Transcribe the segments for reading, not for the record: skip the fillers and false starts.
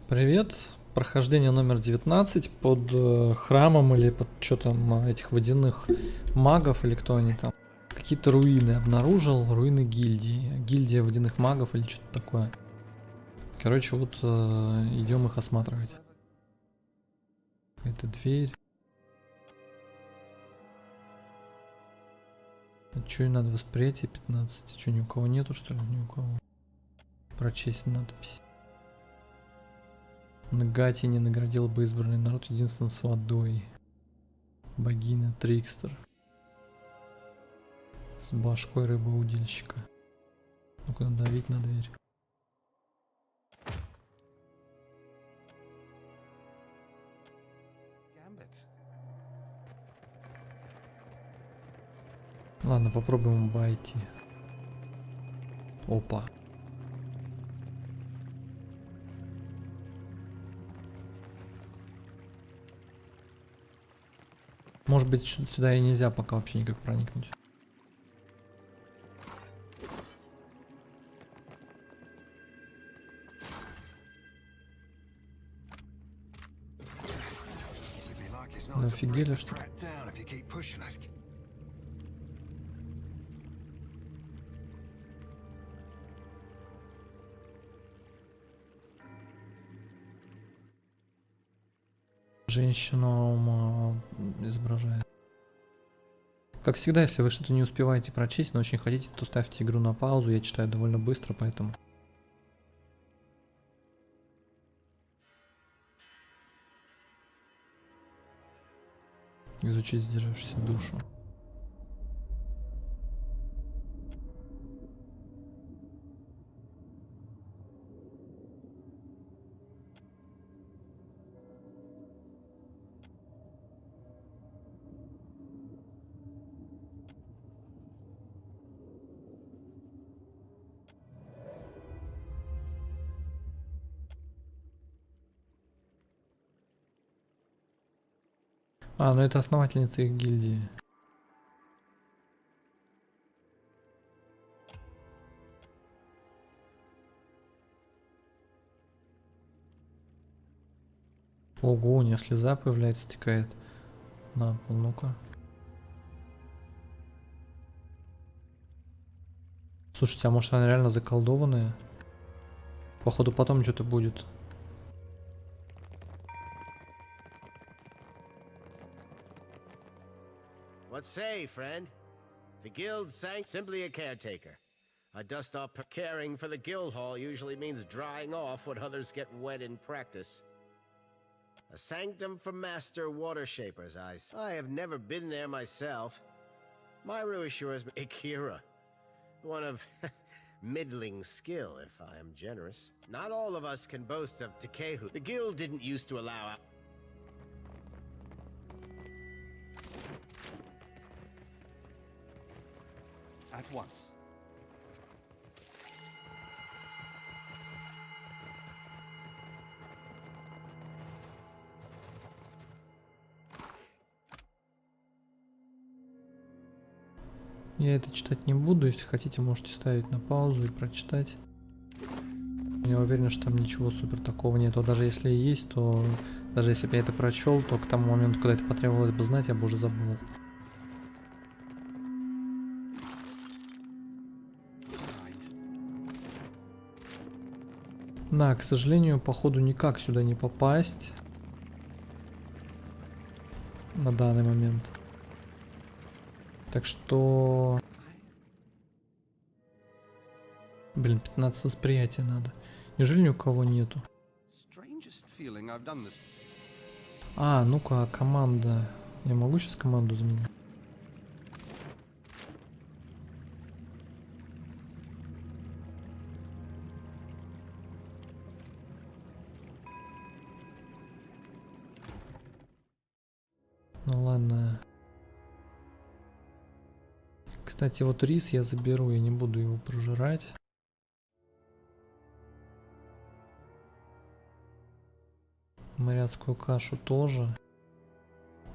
Привет. Прохождение номер 19 под храмом или под что там этих водяных магов или кто они там. Какие-то руины обнаружил, руины гильдии. Гильдия водяных магов или что-то такое. Короче, вот идем их осматривать. Это дверь. Это что, надо восприятие 15? Что, ни у кого нету, что ли? Ни у кого. Прочесть надпись. Нагати не наградил бы избранный народ единством с водой. Богиня Трикстер. С башкой рыбоудильщика. Ну-ка, надавить на дверь. Ладно, попробуем обойти. Опа. Может быть, сюда и нельзя пока вообще никак проникнуть. Офигели, что ли? Женщину изображает. Как всегда, если вы что-то не успеваете прочесть, но очень хотите, то ставьте игру на паузу. Я читаю довольно быстро, поэтому... Изучить сдержавшуюся душу. А, ну это основательница их гильдии. Ого, у нее слеза появляется, стекает на пол. Ну-ка. Слушайте, а может она реально заколдованная? Походу потом что-то будет. What say, friend? The guild sank simply a caretaker. A dust-off caring for the guild hall usually means drying off what others get wet in practice. A sanctum for master water shapers, I have never been there myself. Myru assures me Akira. One of middling skill, if I am generous. Not all of us can boast of Takehu. The guild didn't used to allow... At once. Я это читать не буду, если хотите, можете ставить на паузу и прочитать. Я уверен, что там ничего супер такого нету. Даже если и есть, то даже если бы я это прочел, то к тому моменту, когда это потребовалось бы знать, я бы уже забыл. Да, к сожалению, походу никак сюда не попасть на данный момент. Так что... Блин, 15 восприятия надо. Неужели ни у кого нету? А, ну-ка, команда. Я могу сейчас команду заменить? Ну ладно. Кстати, вот рис я заберу, я не буду его прожирать. Моряцкую кашу тоже.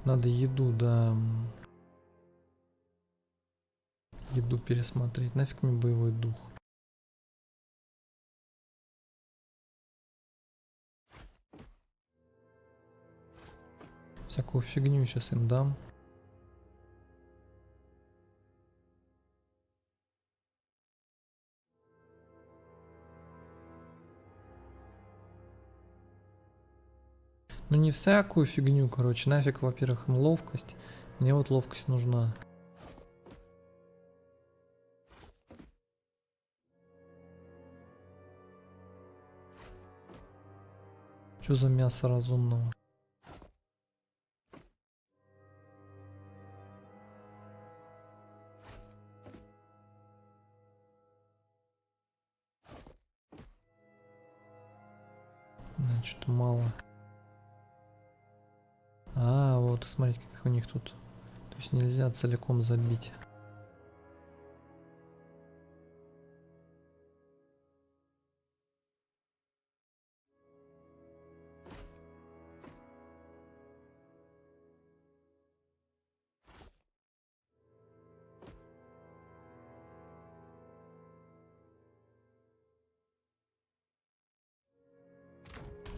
Надо еду, да. Еду пересмотреть. Нафиг мне боевой дух. Всякую фигню сейчас им дам. Ну не всякую фигню, короче. Нафиг, во-первых, им ловкость. Мне вот ловкость нужна. Что за мясо разумного? Значит, мало. А, вот, смотрите, как у них тут. То есть нельзя целиком забить.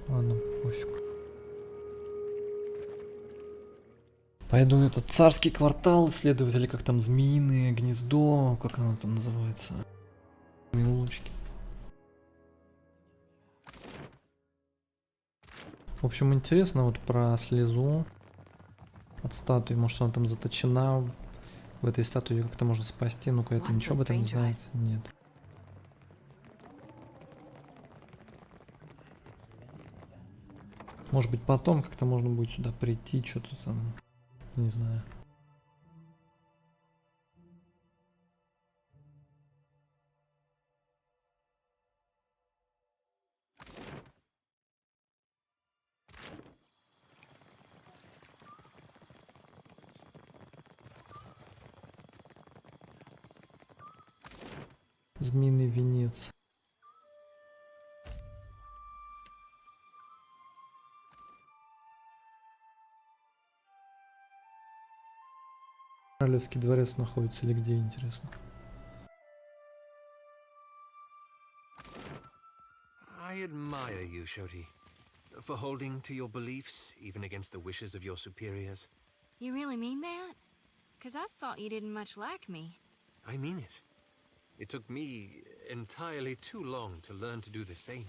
Ладно, пофиг. Пойду этот царский квартал исследовать, или как там змеиное гнездо, как оно там называется. Улочки. В общем, интересно вот про слезу от статуи. Может, она там заточена в этой статуе, ее как-то можно спасти. Ну-ка, это ничего об этом не знает? Нет. Может быть, потом как-то можно будет сюда прийти, что-то там, не знаю. Змеиный венец. Королевский дворец находится или где, интересно? I admire you, Shoti, for holding to your beliefs even against the wishes of your superiors. You really mean that? 'Cause I thought you didn't much like me. I mean it. It took me entirely too long to learn to do the same.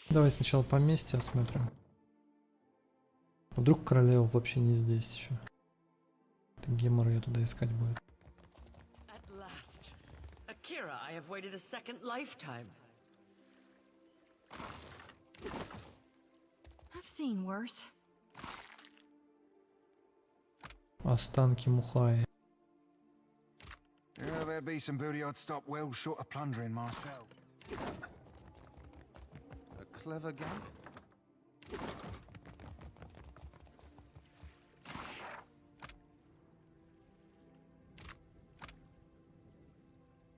Давай сначала поместье осмотрим. Вдруг королева вообще не здесь еще. Это гемор ее туда искать будет. At last. Akira, I have waited a second lifetime. I've seen worse. Останки МУХАИ. Yeah, there'd be some booty I'd stop well short of plundering myself. A clever gag?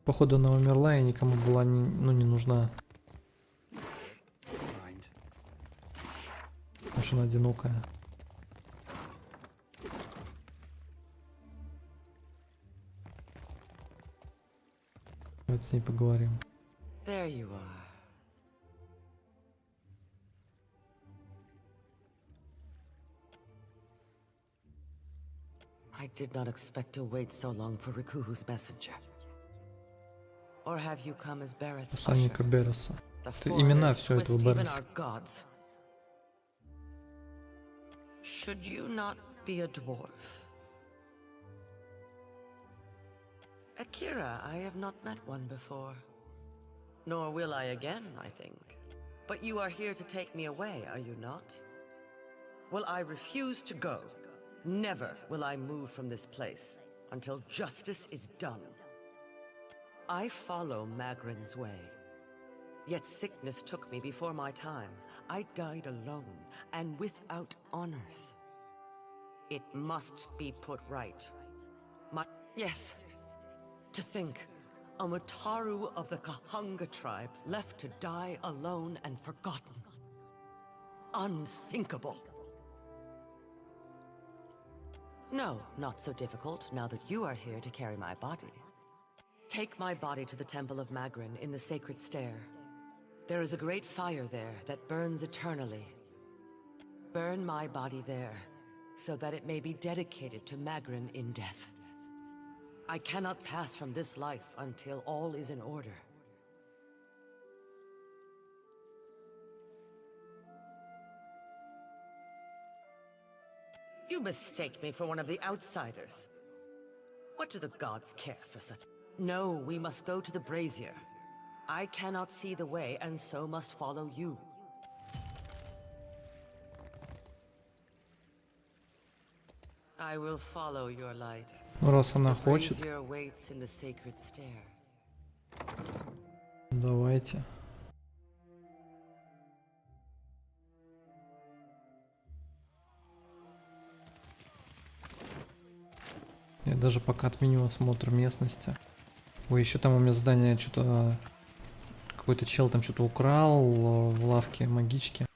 Походу она умерла и никому была не нужна. Mind. Потому что она одинокая. Давайте с ней поговорим. There you are. I did not expect to wait so long for Rikuhu's messenger. Or have you come as Barrett's Посланника usher? Береса. The Это имена foreigners все этого twist even Береса. our gods. Should you not be a dwarf? Akira, I have not met one before. Nor will I again, I think. But you are here to take me away, are you not? Well, I refuse to go. Never will I move from this place until justice is done. I follow Magrin's way. Yet sickness took me before my time. I died alone and without honors. It must be put right. Yes. To think, a Mataru of the Kahunga tribe left to die alone and forgotten. Unthinkable. No, not so difficult now that you are here to carry my body. Take my body to the Temple of Magrin in the Sacred Stair. There is a great fire there that burns eternally. Burn my body there, so that it may be dedicated to Magrin in death. I cannot pass from this life until all is in order. You mistake me for one of the outsiders. What do the gods care for such? No, we must go to the brazier. I cannot see the way, and so must follow you. I will follow your light. Ну, раз она The хочет, brazier waits in the sacred stair. давайте. Я даже пока отменю осмотр местности. Ой, еще там у меня здание что-то... Какой-то чел там что-то украл в лавке магички.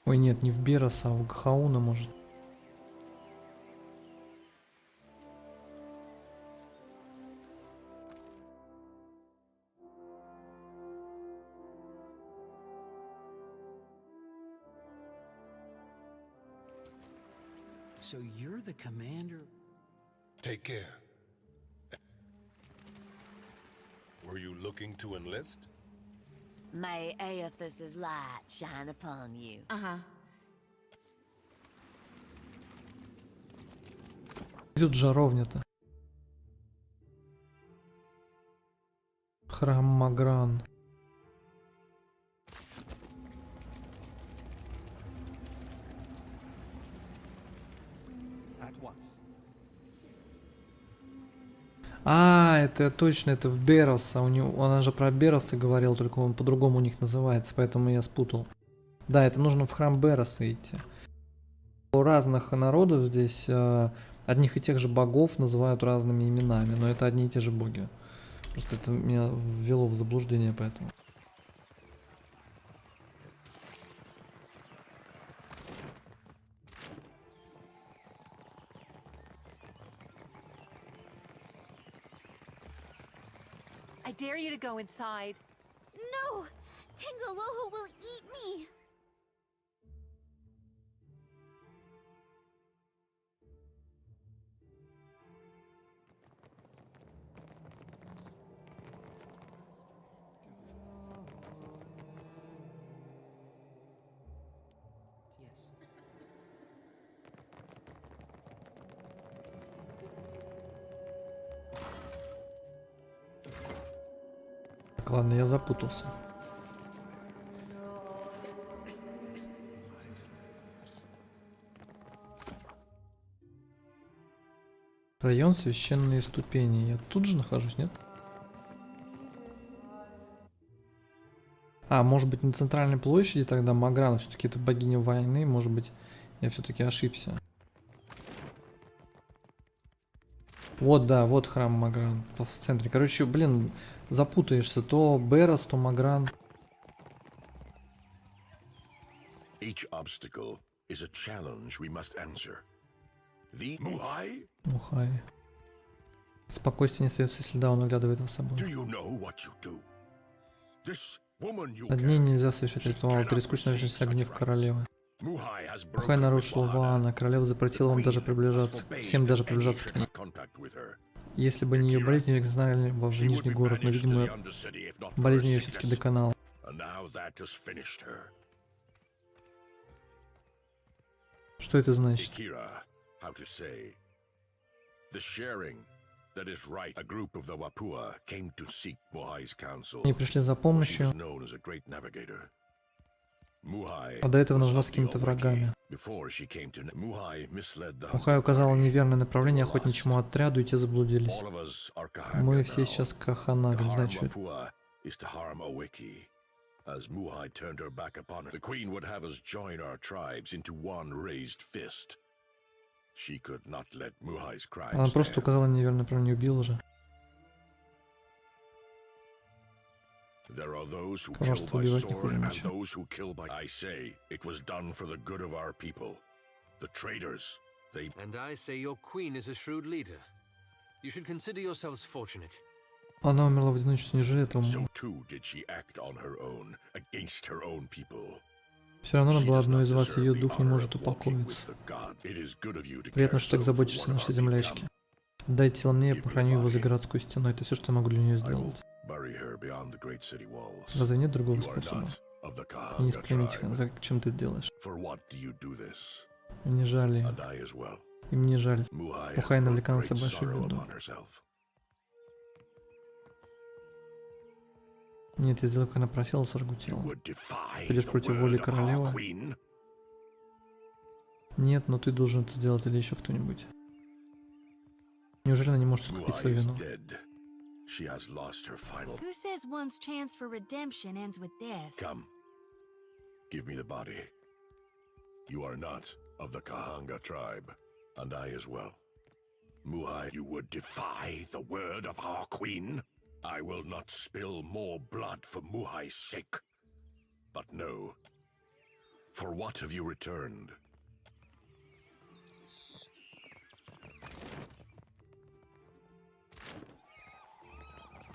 Ой, нет, не в Берос, а в Гхауна, может. So you're the commander? Take care. Were you looking to enlist? May Aethys's light shine upon you. Uh-huh. Тут жаровня-то. Храм Магран. At once. А, это точно, это в Бероса. У него, она же про Бероса говорила, только он по-другому у них называется, поэтому я спутал. Да, это нужно в храм Бероса идти. У разных народов здесь одних и тех же богов называют разными именами, но это одни и те же боги. Просто это меня ввело в заблуждение, поэтому. I dare you to go inside. No! Tangaloho will eat me! Yes. Так, ладно, я запутался. Район священные ступени. Я тут же нахожусь, нет? А, может быть, на центральной площади тогда Магран, все-таки это богиня войны, может быть, я все-таки ошибся. Вот, да, вот храм Магран в центре. Короче, блин, запутаешься, то Берос, то Магран. Each obstacle is a challenge we must answer. The МУХАИ? МУХАИ. Спокойствие не остается, если да, он оглядывает вас собой. Do you know what you do? This woman you Над ней carry, нельзя совершать ритуал, перескучно начался гнев королевы. МУХАИ has МУХАИ broken нарушил with Ваана, королева запретила вам даже приближаться, всем даже приближаться к ней. Если бы не ее болезнь, ее изгнали бы в Нижний город, но, видимо, болезнь ее все-таки доконала. Что это значит? Они пришли за помощью, а до этого нужна с какими-то врагами. МУХАИ указала неверное направление охотничьему отряду, и те заблудились. Мы все сейчас Каханагаль, значит. As МУХАИ turned her back upon us, the Queen would have us join our tribes into one raised fist. She could not let МУХАИ's crimes Она просто stand. указала неверное направление, убила же. There are those who kill Коварство by убивать не sword хуже and меча. those who kill by... I say, it was done for the good of our people. The traitors, they... And I say your queen is a shrewd leader. You should consider yourselves fortunate. Она умерла в одиночестве, неужели этого So мало? too did she act on her own, against her own people. Все равно она She была does одной not из вас, deserve ее the дух не honor может of walking упокоиться. with the god. It is good of you to Приятно, care что так so for заботишься о one of нашей our землячке. become. Дай тело мне, я Give me похороню его за body. городской стеной. Это все, что я могу для нее I will сделать. bury her beyond the great city walls. Разве нет другого You are способа? not of the Не Kahanga сплемите, tribe. зачем ты это делаешь? For what do you do this? Мне жаль ее. And I as well. И мне жаль. Muhai has МУХАИ brought навлекла на great себя большую sorrow беду. upon herself. Нет, я сделаю, как она просила, сожгу You тело. would defy Пойдешь the против воли word of our королевы? queen? Нет, но ты должен это сделать или еще кто-нибудь. Неужели она не может искупить Muhai свою is вину? dead. She has lost her final. Who says one's chance for redemption ends with death? Come. Give me the body. You are not of the Kahanga tribe, and I as well. Muhai, you would defy the word of our queen? I will not spill more blood for Muhai's sake. But no. For what have you returned?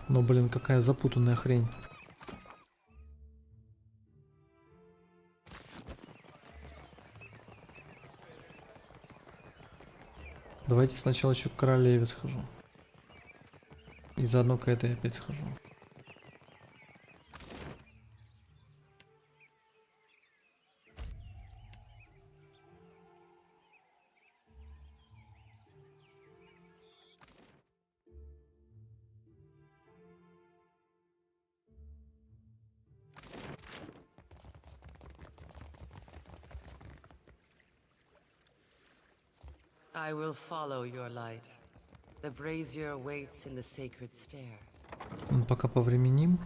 Ну, блин, какая запутанная хрень. Давайте сначала еще к королеве схожу. И заодно к этой опять схожу. I will follow your light. The brazier waits in the sacred stair. Пока повременим.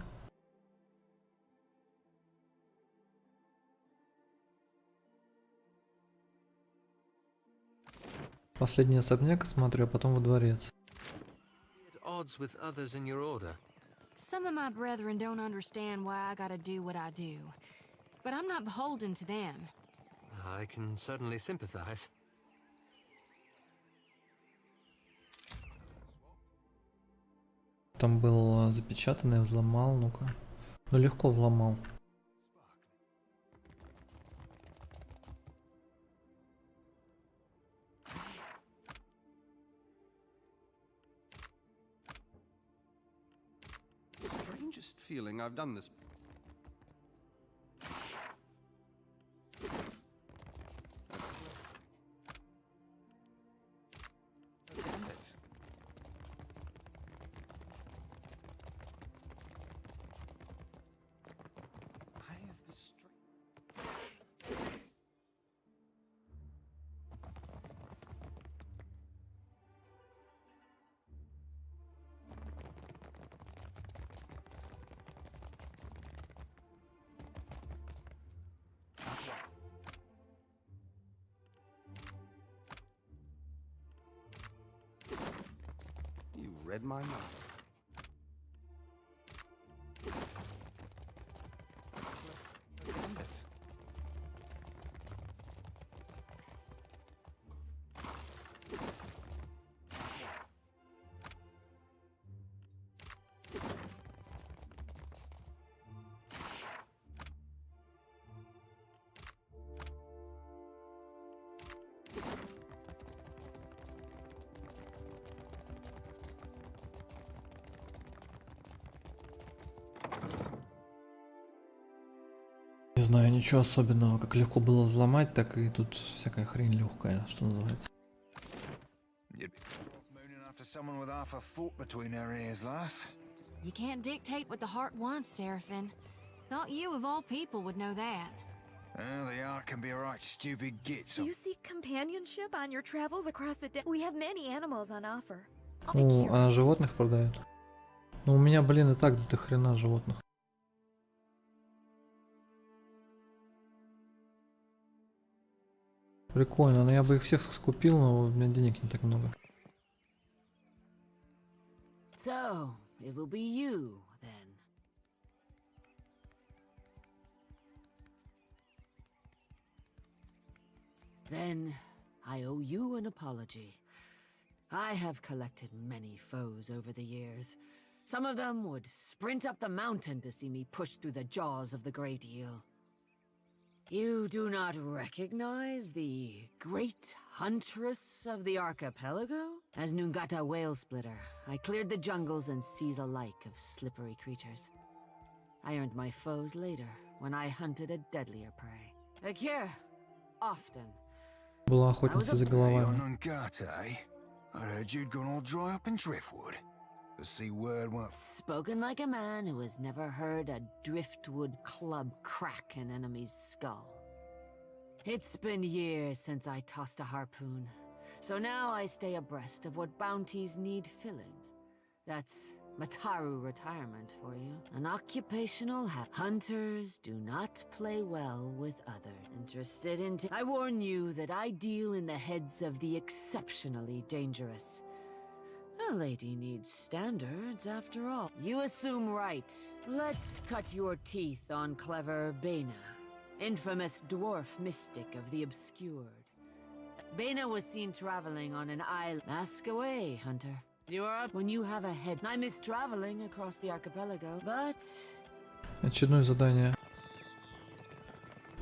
Последний особняк осмотрю, а потом во дворец. At odds with others in your order. Some of my brethren don't understand why I gotta do what I do. But I'm not beholden to them. I can certainly sympathize. Там был запечатанный, взломал, ну-ка. Ну легко взломал. Strangest feeling I've done this. Damn it. I have the You read my mind. Damn it. Не знаю, ничего особенного. Как легко было взломать, так и тут всякая хрень легкая, что называется. Mooning after someone with half a foot between her ears, lass. You can't dictate what the heart wants, Seraphim. Thought you, of all people, would know that. Well, the art can be a right stupid git. Do you seek companionship on your travels across the We have many animals on offer. О, она животных продает. Ну у меня, блин, и так до хрена животных. Прикольно, но я бы их всех скупил, но у меня денег не так много. So, it will be you, then. Then I owe you an apology. I have collected many foes over the years. Some of them would sprint up the mountain to see me push through the jaws of the great eel. You do not recognize the great huntress of the archipelago? As Nungata whale splitter, I cleared the jungles and seas alike of slippery creatures. I earned my foes later, when I hunted a deadlier prey. Akira, often. Была охотница за головами. Nungata, eh? I heard you'd gone all dry up in driftwood. The sea word won't... Spoken like a man who has never heard a driftwood club crack an enemy's skull. It's been years since I tossed a harpoon, so now I stay abreast of what bounties need filling. That's Mataru retirement for you. An occupational hunters do not play well with others. Interested in... I warn you that I deal in the heads of the exceptionally dangerous. A lady needs standards, after all. You assume right. Let's cut your teeth on clever Bena, infamous dwarf mystic of the obscured. Bena was seen traveling on an island. Ask away, hunter. You are up when you have a head. I miss traveling across the archipelago, but... Очередное задание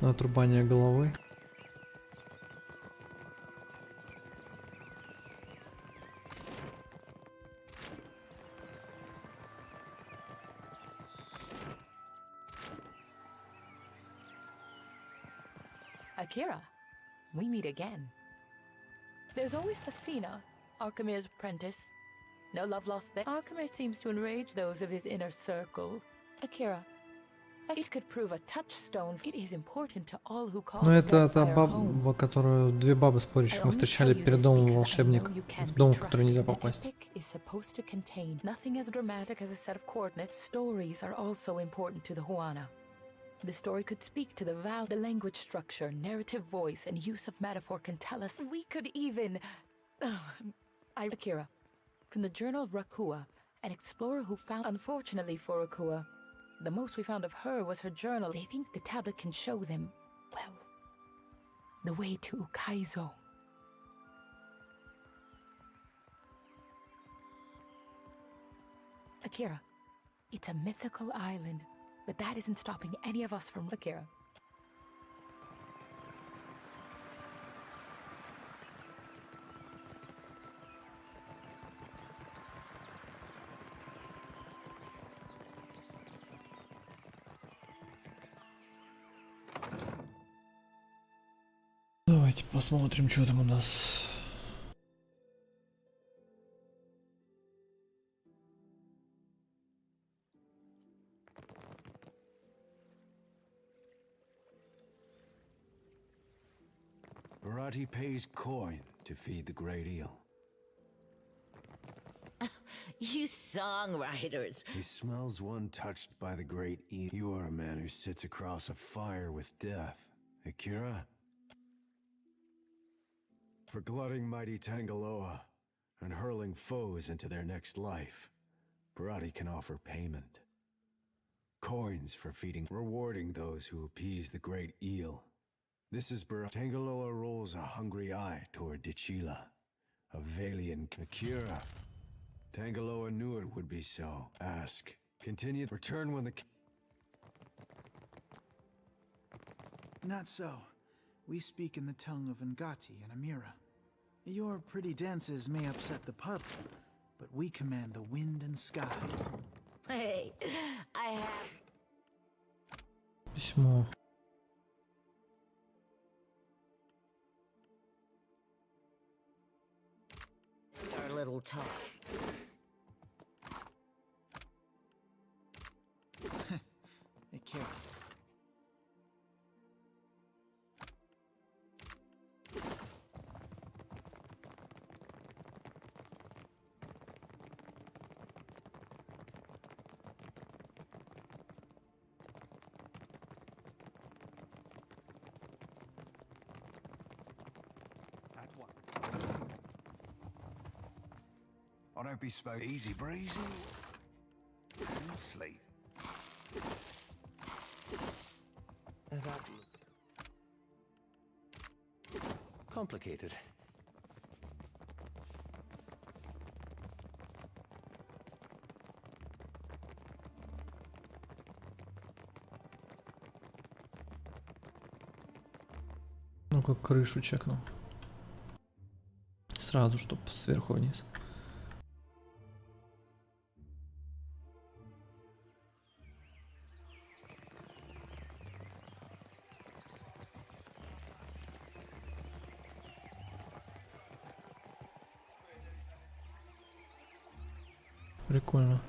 на отрубание головы. Akira, we meet again. There's always FESSINE, Archimede's apprentice. No love lost there. Archimede seems to enrage those of his inner circle. Akira, it could prove a touchstone. It is important to all who call Ну это та Deadfire home. баба, которую две бабы спорящих мы встречали перед домом волшебник, в дом, в который нельзя попасть. Is supposed to contain nothing as dramatic as a set of coordinates. Stories are also important to the Huana. The story could speak to the vow, the language structure, narrative voice, and use of metaphor can tell us. We could even... Akira, from the Journal of Rakua, an explorer who found... Unfortunately for Rakua, the most we found of her was her journal. They think the tablet can show them, well, the way to Ukaizo. Akira, it's a mythical island. But that isn't stopping any of us from Akira. Давайте посмотрим, что там у нас. Barati pays coin to feed the great eel. You songwriters. He smells one touched by the great eel. You are a man who sits across a fire with death, Akira. For glutting mighty Tangaloa and hurling foes into their next life, Barati can offer payment. Coins for feeding, rewarding those who appease the great eel. This is Tangaloa rolls a hungry eye toward Dichila, a Valian Akira. Tangaloa knew it would be so. Ask. Continue. Return when the... Not so. We speak in the tongue of Ngati and Amira. Your pretty dances may upset the puddle, but we command the wind and sky. Hey, I have... Письмо. Our little talk. Akira. I don't be spoke easy breezy. And sleep. complicated. Ну-ка, крышу чекну. Сразу, чтоб сверху вниз. Прикольно.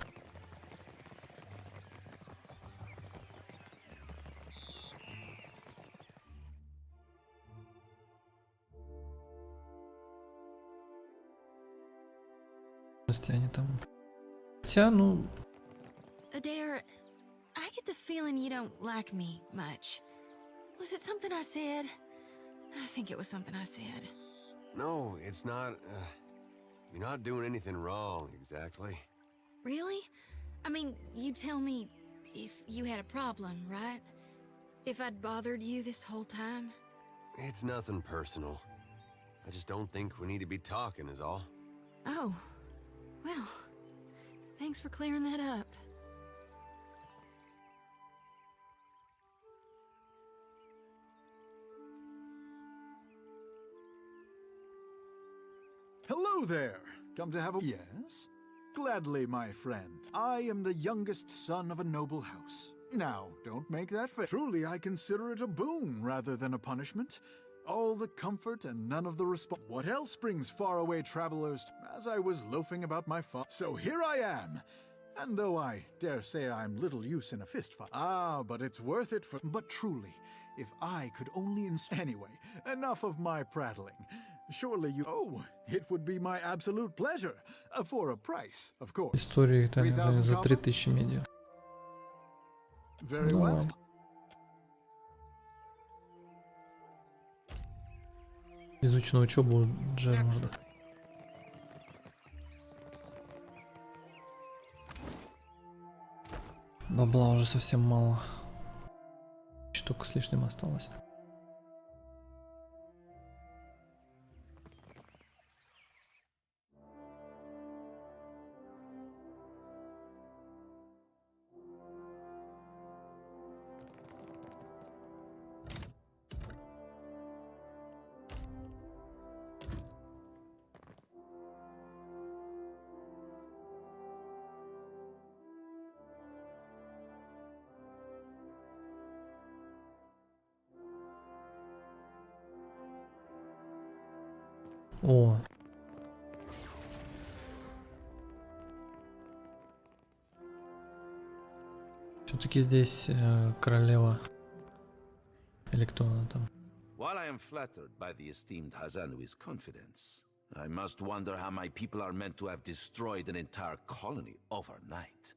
Они там. Хотя, ну... Adair, I get the feeling you don't like me much. Was it something I said? I think it was something I said. No, it's not. You're not doing anything wrong, exactly. Really? I mean, you tell me if you had a problem, right? If I'd bothered you this whole time? It's nothing personal. I just don't think we need to be talking, is all. Oh. Well, thanks for clearing that up. Hello there! Come to have a... Yes? Gladly, my friend. I am the youngest son of a noble house. Now, don't make that face. Truly, I consider it a boon rather than a punishment. All the comfort and none of the What else brings faraway travelers as I was loafing about my farm? So here I am. And though I dare say I'm little use in a fist fight. But it's worth it for... But truly, if I could only Anyway, enough of my prattling. Surely you... Oh, it would be my absolute pleasure. For a price, of course. История Италии за 3000 медиа. Very well. Изучено учебу Джермарда. Бабла уже совсем мало. Штука с лишним осталось. О. Все-таки здесь королева. Или кто она там? While I am flattered by the esteemed Hazanui's confidence, I must wonder how my people are meant to have destroyed an entire colony overnight.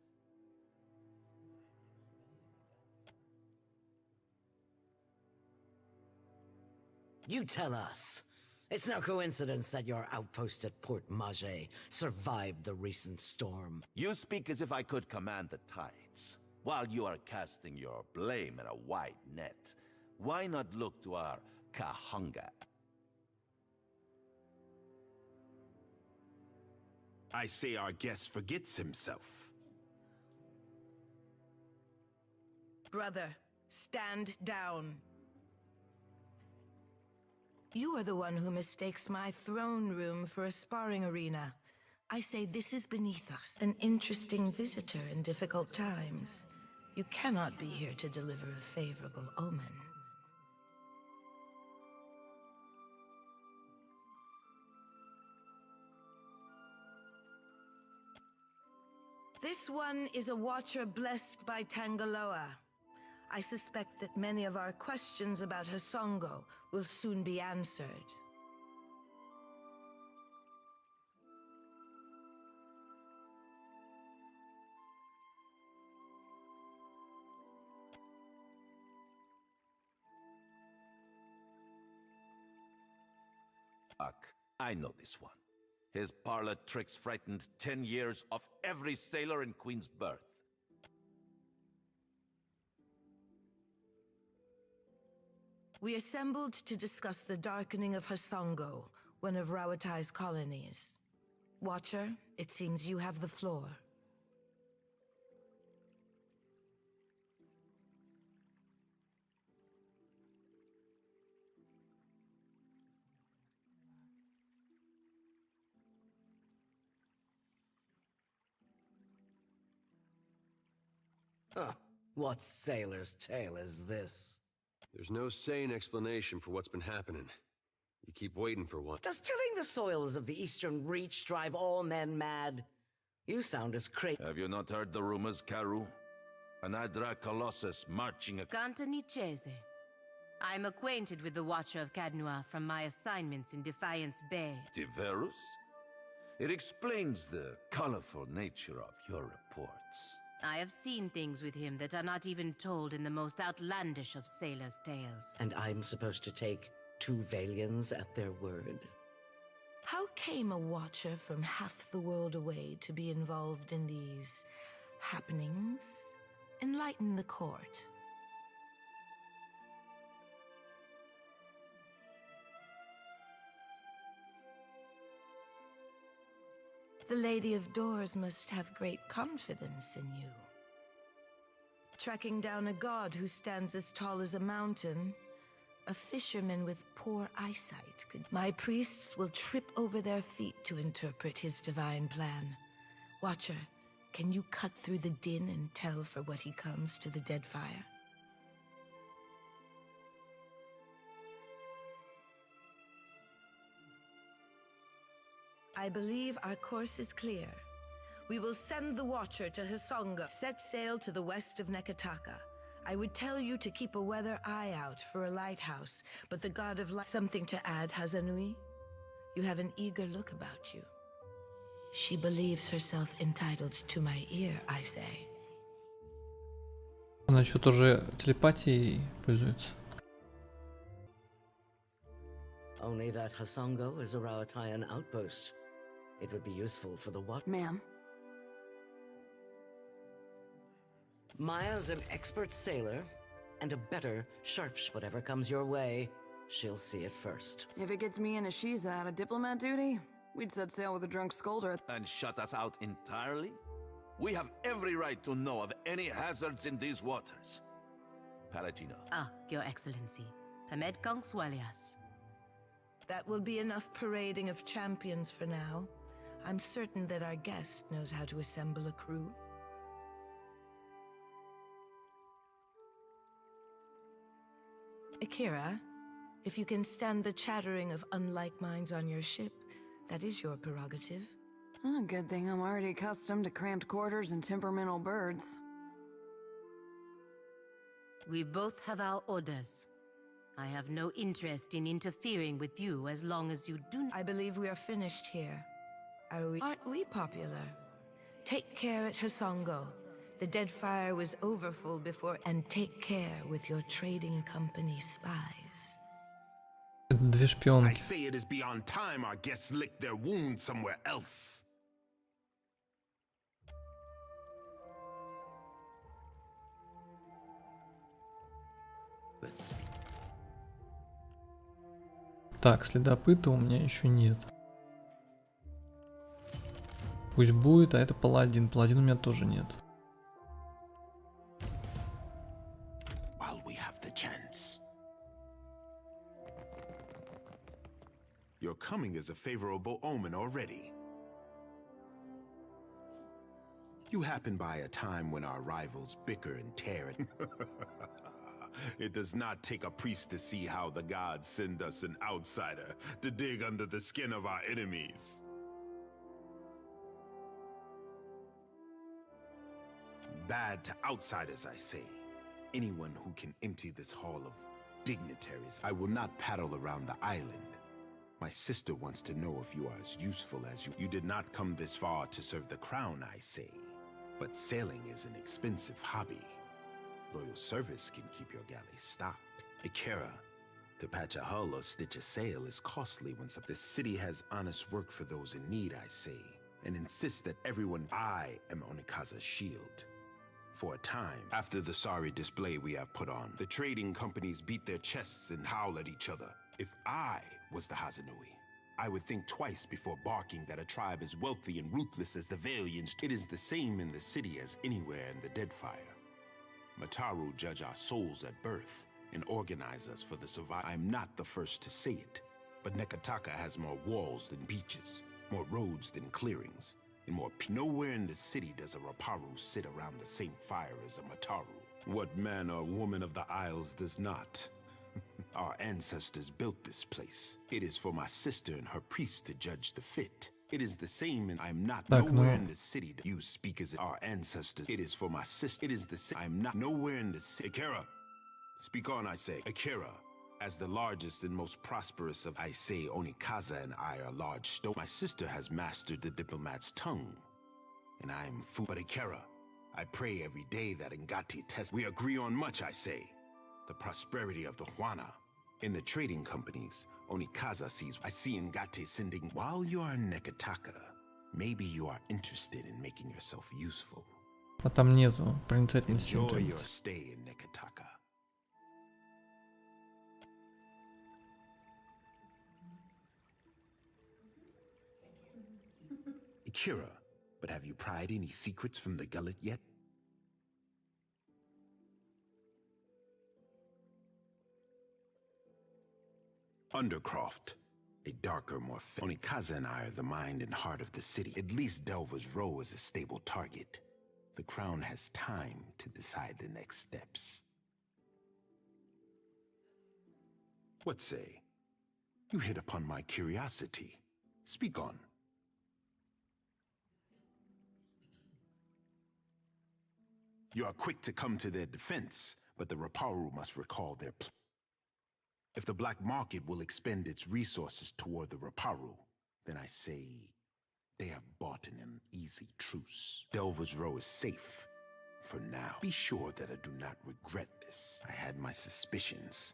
You tell us. It's no coincidence that your outpost at Port Maje survived the recent storm. You speak as if I could command the tides. While you are casting your blame in a wide net, why not look to our Kahanga? I say our guest forgets himself. Brother, stand down. You are the one who mistakes my throne room for a sparring arena. I say this is beneath us, an interesting visitor in difficult times. You cannot be here to deliver a favorable omen. This one is a watcher blessed by Tangaloa. I suspect that many of our questions about Hasongo will soon be answered. I know this one. His parlor tricks frightened 10 years of every sailor in Queen's Birth. We assembled to discuss the darkening of Hasongo, one of Rawatai's colonies. Watcher, it seems you have the floor. Huh. What sailor's tale is this? There's no sane explanation for what's been happening. You keep waiting for one. Does tilling the soils of the Eastern Reach drive all men mad? You sound as crazy. Have you not heard the rumors, Karu? An Hydra Colossus marching a... Cantanichese. I'm acquainted with the Watcher of Cadnua from my assignments in Defiance Bay. Diverus? It explains the colorful nature of your reports. I have seen things with him that are not even told in the most outlandish of sailors' tales. And I'm supposed to take 2 Valians at their word? How came a Watcher from half the world away to be involved in these happenings? Enlighten the court. The Lady of Doors must have great confidence in you. Tracking down a god who stands as tall as a mountain, a fisherman with poor eyesight could... My priests will trip over their feet to interpret his divine plan. Watcher, can you cut through the din and tell for what he comes to the Deadfire? I believe our course is clear. We will send the Watcher to Hasonga, set sail to the west of Nekataka. I would tell you to keep a weather eye out for a lighthouse, but the god of light... Something to add, Hazanui? You have an eager look about you. She believes herself entitled to my ear, I say. Она что, тоже телепатией пользуется? Only that Hasongo is a Rawataian outpost. It would be useful for the what? Ma'am. Maya's an expert sailor, and a better sharpsh. Whatever comes your way, she'll see it first. If it gets me and Ashiza out of diplomat duty, we'd set sail with a drunk scolder. And shut us out entirely? We have every right to know of any hazards in these waters. Palagino. Ah, Your Excellency. Hamed Kong Swalias. That will be enough parading of champions for now. I'm certain that our guest knows how to assemble a crew. Akira, if you can stand the chattering of unlike minds on your ship, that is your prerogative. Oh, good thing I'm already accustomed to cramped quarters and temperamental birds. We both have our orders. I have no interest in interfering with you as long as you do... I believe we are finished here. Aren't we popular? Take care at Hasongo. The Deadfire was overfull before, and take care with your trading company spies. Две I шпионки. say it is beyond time our guests lick their wounds somewhere else. Let's... Так, следопыта у меня еще нет. Пусть будет, а это паладин. Паладин у меня тоже нет. While we have the chance. Your coming is a favorable omen already. You happen by a time when our rivals bicker and tear. It does not take a priest to see how the gods send us an outsider to dig under the skin of our enemies. Bad to outsiders, I say. Anyone who can empty this hall of dignitaries. I will not paddle around the island. My sister wants to know if you are as useful as you. You did not come this far to serve the crown, I say. But sailing is an expensive hobby. Loyal service can keep your galley stocked. Ikera, to patch a hull or stitch a sail is costly when the city has honest work for those in need, I say, and insist that everyone... I am Onekaza's shield. For a time, after the sorry display we have put on, the trading companies beat their chests and howl at each other. If I was the Hazanui, I would think twice before barking that a tribe as wealthy and ruthless as the Valians. It is the same in the city as anywhere in the Deadfire. Mataru judge our souls at birth and organize us for the survival. I'm not the first to say it, but Nekataka has more walls than beaches, more roads than clearings, and more nowhere in the city does a Raparu sit around the same fire as a Mataru. What man or woman of the Isles does not? Our ancestors built this place. It is for my sister and her priest to judge the fit. It is the same, and I'm not nowhere in the city. You speak as our ancestors. It is for my sister. It is the same. I'm not nowhere in the city. Akira, speak on, I say. Akira, as the largest and most prosperous of, I say, Onekaza and I are large stone. My sister has mastered the diplomat's tongue, and I am fool. But Akira, I pray every day that Ngati test. We agree on much, I say. The prosperity of the Huana. In the trading companies, Onekaza sees. I see Ngati sending. While you are in Nekataka, maybe you are interested in making yourself useful. А там нету проницательности. Enjoy your stay in Nekataka. Akira, but have you pried any secrets from the gullet yet? Undercroft, a darker, more Onekaza and I are the mind and heart of the city. At least Delver's Row is a stable target. The crown has time to decide the next steps. What say? You hit upon my curiosity. Speak on. You are quick to come to their defense, but the Raparu must recall their plan. If the black market will expend its resources toward the Raparu, then I say they have bought in an easy truce. Delver's Row is safe for now. Be sure that I do not regret this. I had my suspicions,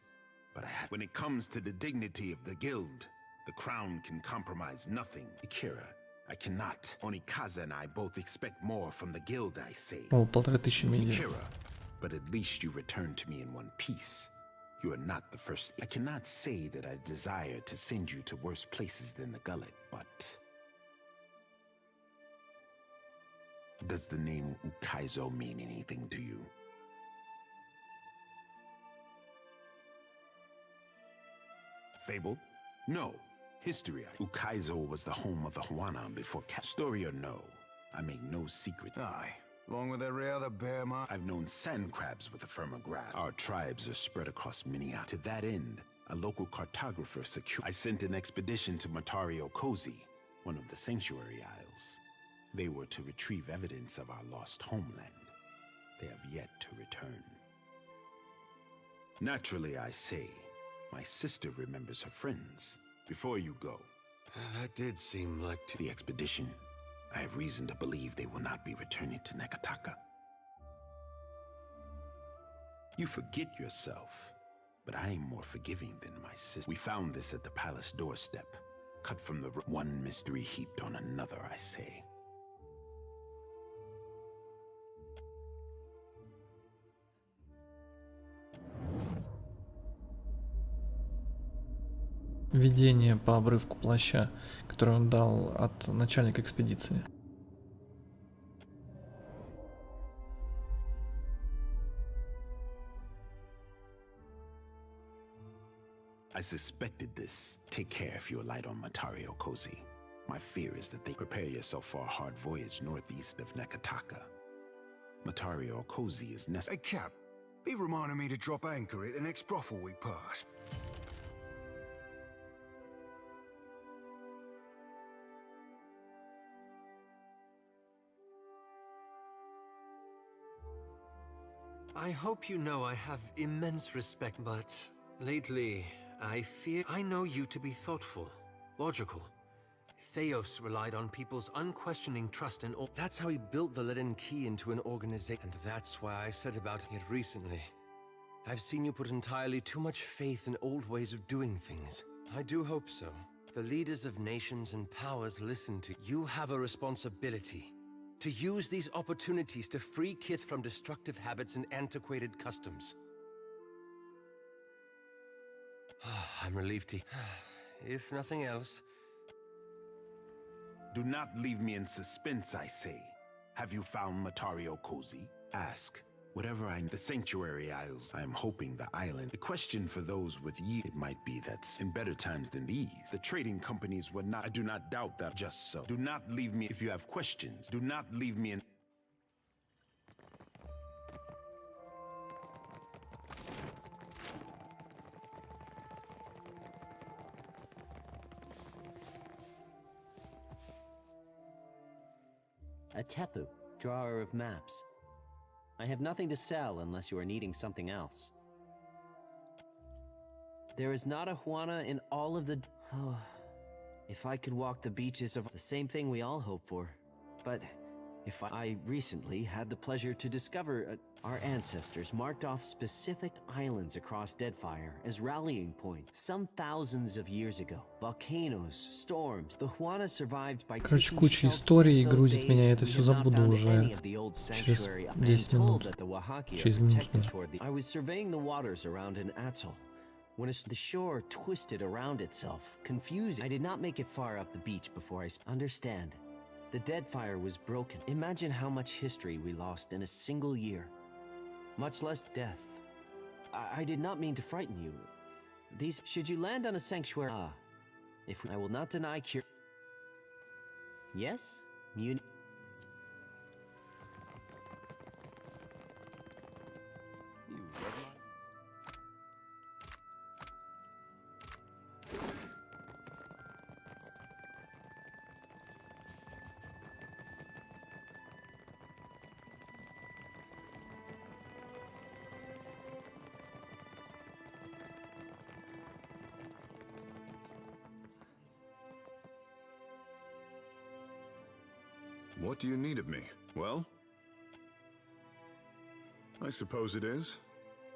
but when it comes to the dignity of the guild, the crown can compromise nothing. Akira, I cannot. Onekaza and I both expect more from the guild, I say. О, 1500 медиа. Akira, but at least you return to me in one piece. You are not the first. I cannot say that I desire to send you to worse places than the gullet, but does the name Ukaizo mean anything to you? Fable? No. History. Ukaizo was the home of the Huana before story or no, I make no secret. Aye. Along with every other bear mark. I've known sand crabs with a firmer grasp. Our tribes are spread across many. To that end, a local cartographer secured. I sent an expedition to Matario Kozi, one of the Sanctuary Isles. They were to retrieve evidence of our lost homeland. They have yet to return. Naturally, I say, my sister remembers her friends. Before you go. That did seem like the expedition. I have reason to believe they will not be returning to Nekataka. You forget yourself, but I am more forgiving than my sister. We found this at the palace doorstep, cut from the one mystery heaped on another, I say. Видение по обрывку плаща, которое он дал от начальника экспедиции. I suspected this. Take care if you alight on Matario Kozi. My fear is that they prepare yourself for a hard voyage northeast of Nekataka. Matario Kozi is necessary. Hey, Cap, be reminding me to drop anchor at the next brothel we pass. I hope you know I have immense respect, but lately I fear I know you to be thoughtful, logical. Theos relied on people's unquestioning trust in all. That's how he built the Leaden Key into an organization, and that's why I said about it recently. I've seen you put entirely too much faith in old ways of doing things. I do hope so. The leaders of nations and powers listen to you. You have a responsibility to use these opportunities to free Kith from destructive habits and antiquated customs. I'm relieved to... If nothing else... Do not leave me in suspense, I say. Have you found Matario Cozy? Ask. Whatever the Sanctuary Isles, I am hoping the island. The question for those with ye, it might be that's in better times than these. The trading companies would not, I do not doubt that just so. Do not leave me if you have questions. Do not leave me in... A Tepu, drawer of maps. I have nothing to sell unless you are needing something else. There is not a Juana in all of the... Oh, if I could walk the beaches of the same thing we all hope for. But if I recently had the pleasure to discover our ancestors marked off specific islands across Deadfire as rallying points some thousands of years ago. Volcanoes, storms, the Juana survived by... Короче, куча историй грузит меня, я это все забуду уже через 10 минут. Через минуту. I was surveying the waters around an atoll when the shore twisted around itself, confusing. I did not make it far up the beach before I understand. The Deadfire was broken. Imagine how much history we lost in a single year. Much less death. I did not mean to frighten you. Should you land on a sanctuary? I will not deny cure. Yes? You... What do you need of me? Well? I suppose it is.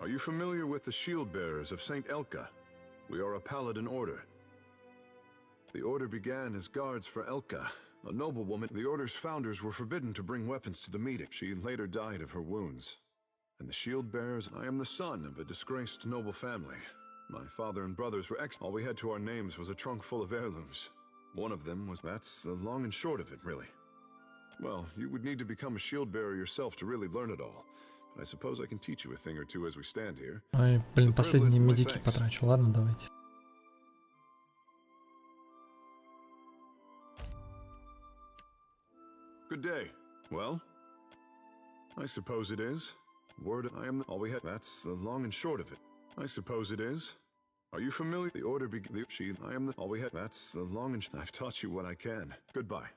Are you familiar with the shield bearers of St. Elka? We are a paladin order. The order began as guards for Elka, a noblewoman. The order's founders were forbidden to bring weapons to the meeting. She later died of her wounds. And the shield bearers, I am the son of a disgraced noble family. My father and brothers were all we had to our names was a trunk full of heirlooms. One of them was... That's the long and short of it, really. Well, you would need to become a shield bearer yourself to really learn it all. But I suppose I can teach you a thing or two as we stand here. Ой, блин, последние медики потрачу. Ладно, давайте. Good day. Well? I suppose it is. Word, I am all we had. That's the long and short of it. I suppose it is. Are you familiar? The order I am all we had. That's the long and I've taught you what I can. Goodbye.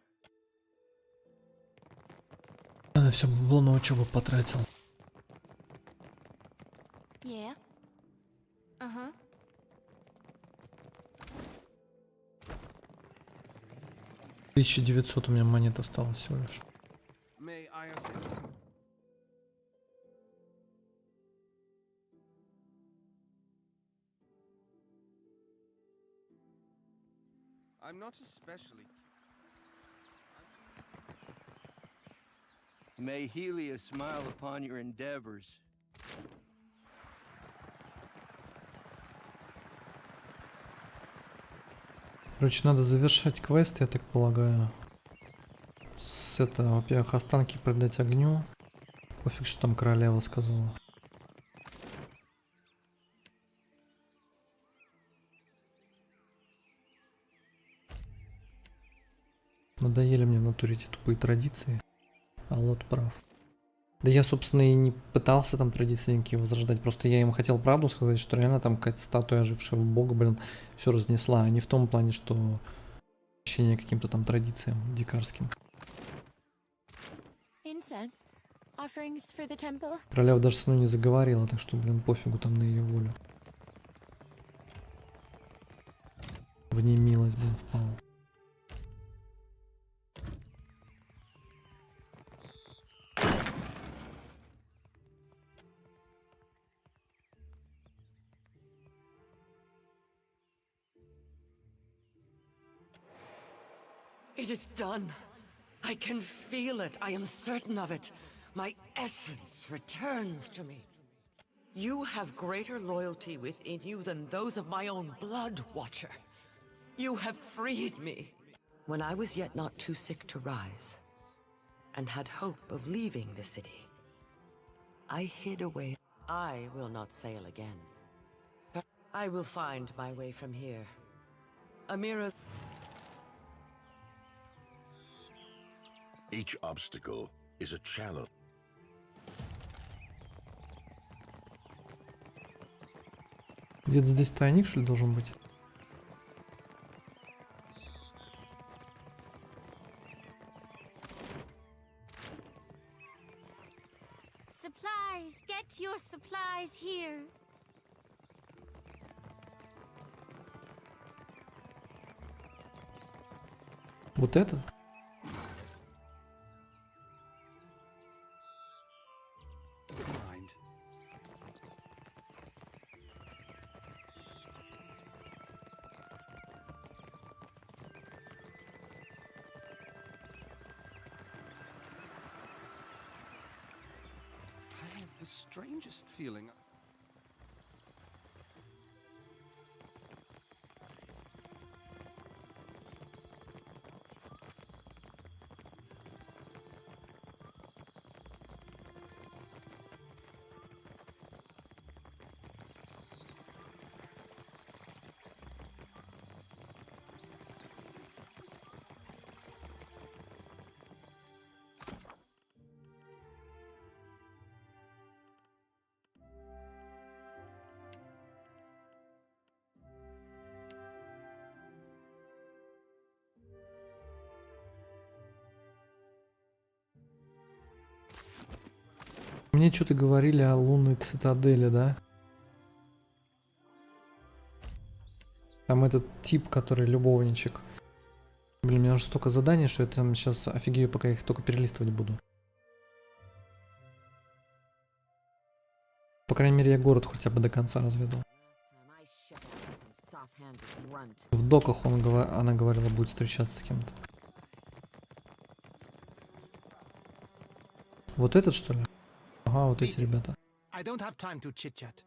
Надо все бабло на учебу потратил. Yeah. Uh-huh. 1900 у меня монет осталось всего лишь. May I assist? I'm not especially... May Helios smile upon your endeavors. Короче, надо завершать квест, я так полагаю. Во-первых, останки предать огню. Пофиг, что там королева сказала. Надоели мне в натуре эти тупые традиции. Алот прав. Да я, собственно, и не пытался там традиции никакие возрождать. Просто я им хотел правду сказать, что реально там какая-то статуя ожившего бога, блин, все разнесла. А не в том плане, что ощущение каким-то там традициям дикарским. Королева даже со мной не заговорила, так что, блин, пофигу там на ее волю. В ней милость, блин, впала. It is done. I can feel it. I am certain of it. My essence returns to me. You have greater loyalty within you than those of my own blood, Watcher. You have freed me. When I was yet not too sick to rise, and had hope of leaving the city, I hid away. I will not sail again. I will find my way from here. Amira. Each obstacle is a challenge. Где-то здесь тайник, что ли, должен быть? Supplies! Get your supplies here! Вот это? The strangest feeling. Мне что-то говорили о лунной цитадели, да? Там этот тип, который любовничек. Блин, у меня уже столько заданий, что я там сейчас офигею, пока их только перелистывать буду. По крайней мере, я город хотя бы до конца разведал. В доках она говорила, будет встречаться с кем-то. Вот этот, что ли? Ага, вот эти ребята. I don't have time to chit-chat.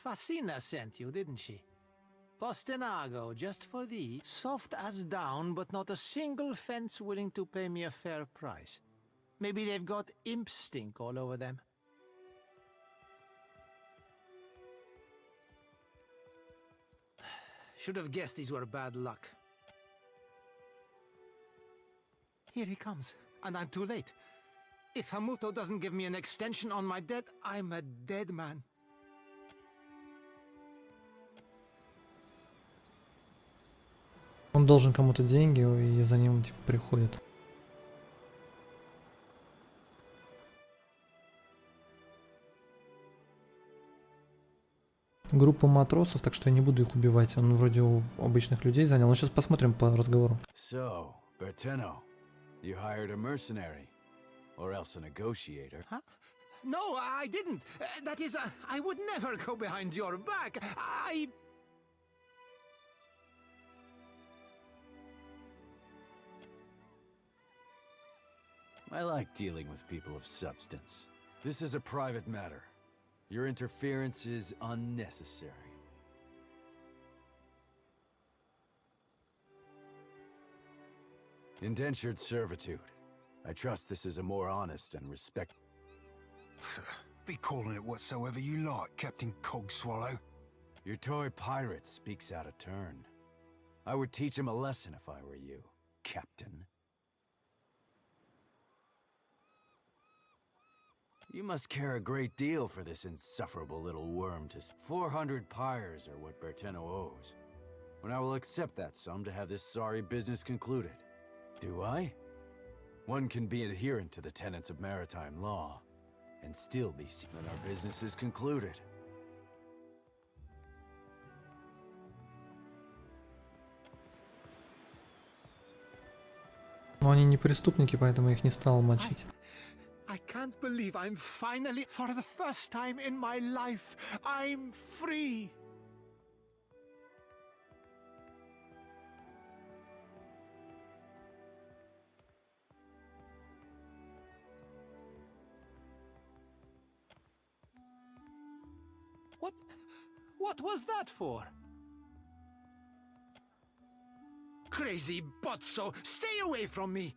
Fassina sent you, didn't she? Postenago, just for thee. Soft as down, but not a single fence willing to pay me a fair price. Maybe they've got imp stink all over them. Should have guessed these were bad luck. Here he comes, and I'm too late. If Hamuto doesn't give me an extension on my debt, I'm a dead man. Он должен кому-то деньги, и за ним типа приходит. Группа матросов, так что я не буду их убивать. Он вроде у обычных людей занял. Ну сейчас посмотрим по разговору. So, Bertenno, you hired a mercenary, or else a negotiator. Huh? No, I didn't. That is, I would never go behind your back. I like dealing with people of substance. This is a private matter. Your interference is unnecessary. Indentured servitude. I trust this is a more honest and respect. Be calling it whatsoever you like, Captain Cogswallow. Your toy pirate speaks out of turn. I would teach him a lesson if I were you, Captain. You must care a great deal for this insufferable little worm to 400 pyres are what Bertenno owes. And I will accept that sum to have this sorry business concluded. Do I? One can be adherent to the tenets of maritime law and still be seen when our business is concluded. Но они не преступники, поэтому я их не стал мочить. I can't believe I'm finally, for the first time in my life, I'm free. What was that for? Crazy botso, stay away from me!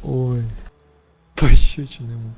Ой, пощечина ему.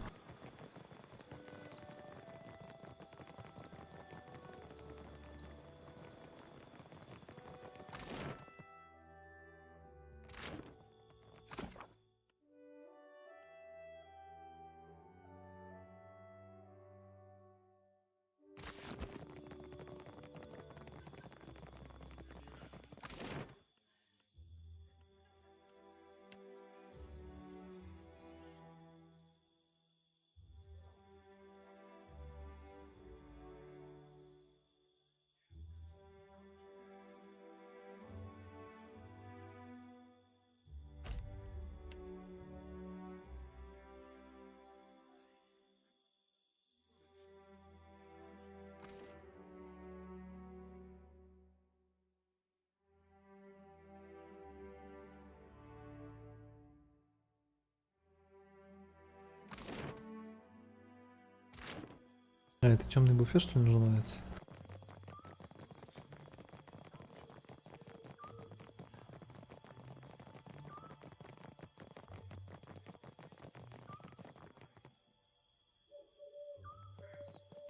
А это темный буфет, что ли, называется?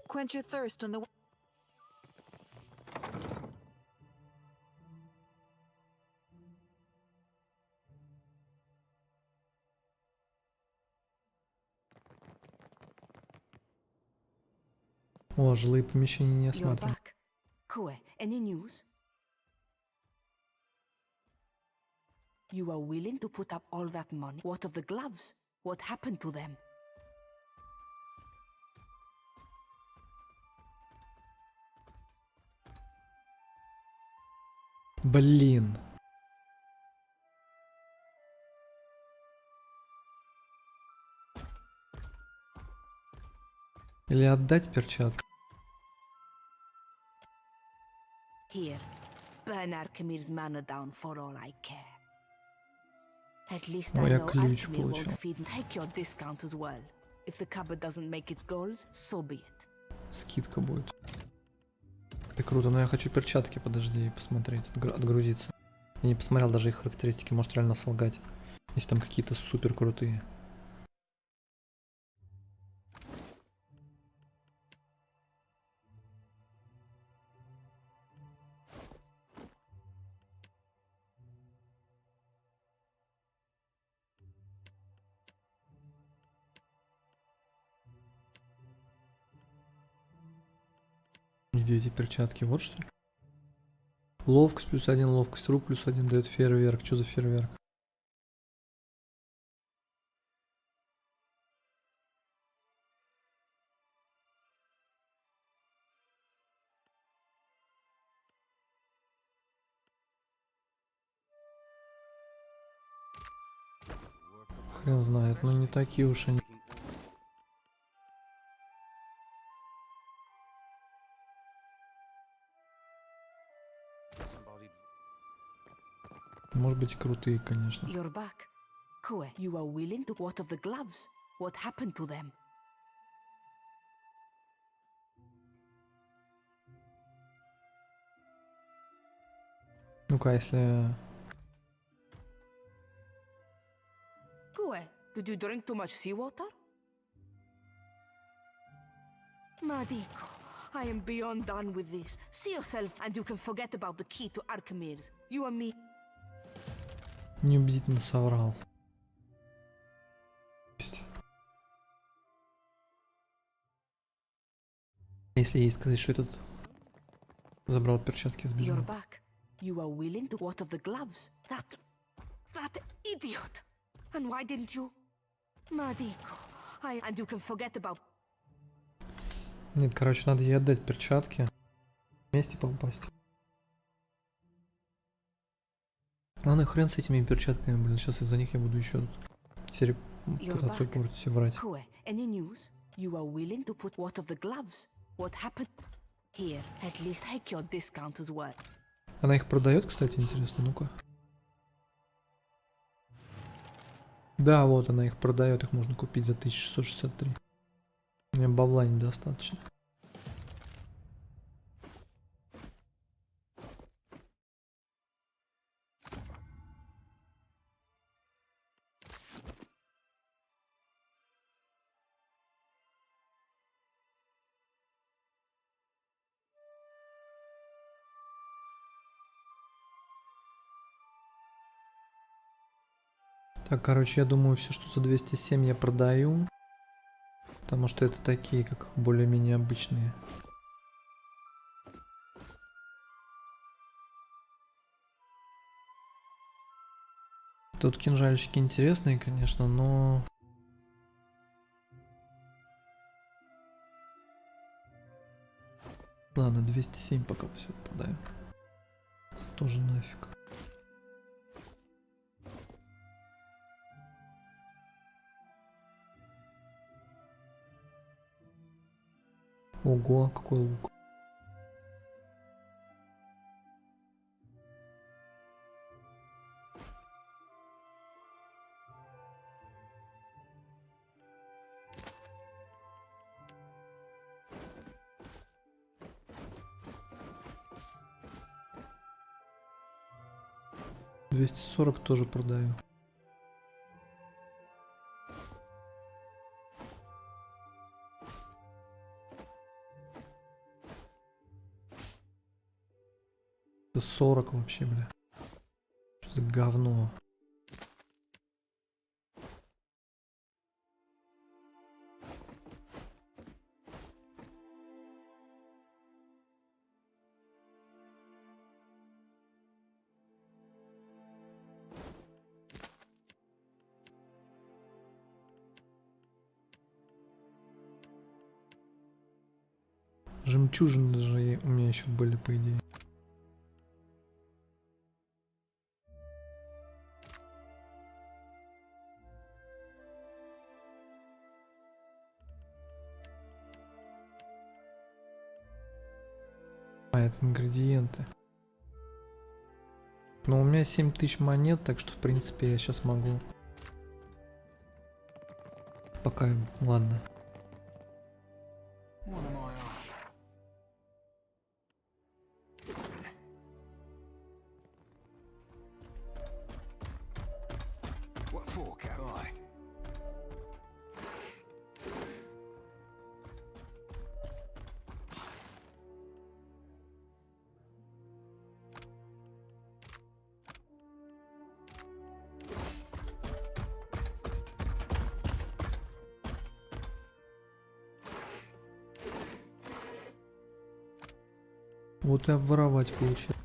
Quench your thirst on the... О, жилые помещения не You're осматриваю. back. Kue, any news? You are willing to put up all that money? What of the gloves? What happened to them? Блин. Или отдать перчатки? Here, burn Archimedes' manor down for all I care. At least I Ой, я know ключ Archimede получил. won't feed. Take your discount as well. If the cupboard doesn't make its goals, so be it. Скидка будет. Это круто, но я хочу перчатки, подожди, посмотреть, отгрузиться. Я не посмотрел даже их характеристики, может реально солгать, если там какие-то супер крутые. Где эти перчатки? Вот что ли? Ловкость +1, ловкость рук +1 дает фейерверк. Что за фейерверк? Хрен знает, но не такие уж они. Может быть, крутые, конечно. You're back. Kue, you are willing to... What of the gloves? What happened to them? Ну-ка, если... Kue, did you drink too much seawater? Madiko, I am beyond done with this. See yourself and you can forget about the key to Archimedes. You and me... Неубедительно соврал. Если ей сказать, что этот забрал перчатки, сбежал. You're back. You are willing to... What of the gloves? That idiot! And why didn't you? Madiko, And you can forget about... Нет, короче, надо ей отдать перчатки. Вместе попасть. Ладно, хрен с этими перчатками, блин, сейчас из-за них я буду еще пытаться портить и врать. Any news? You are willing to put... What of the gloves? What happened? Here, at least take your discount as well. Она их продает, кстати, интересно, ну-ка. Да, вот она их продает, их можно купить за 1663. У меня бабла недостаточно. Так, короче, я думаю, все, что за 207 я продаю. Потому что это такие, как более-менее обычные. Тут кинжальчики интересные, конечно, но... Ладно, 207 пока все продаю. Тоже нафиг. Ого, какой лук. $240 тоже продаю. Это 40 вообще, бля. Что за говно? Жемчужины же у меня еще были, по идее. А, это ингредиенты. Но у меня 7000 монет, так что, в принципе, я сейчас могу. Пока, ладно. Вот и обворовать получилось.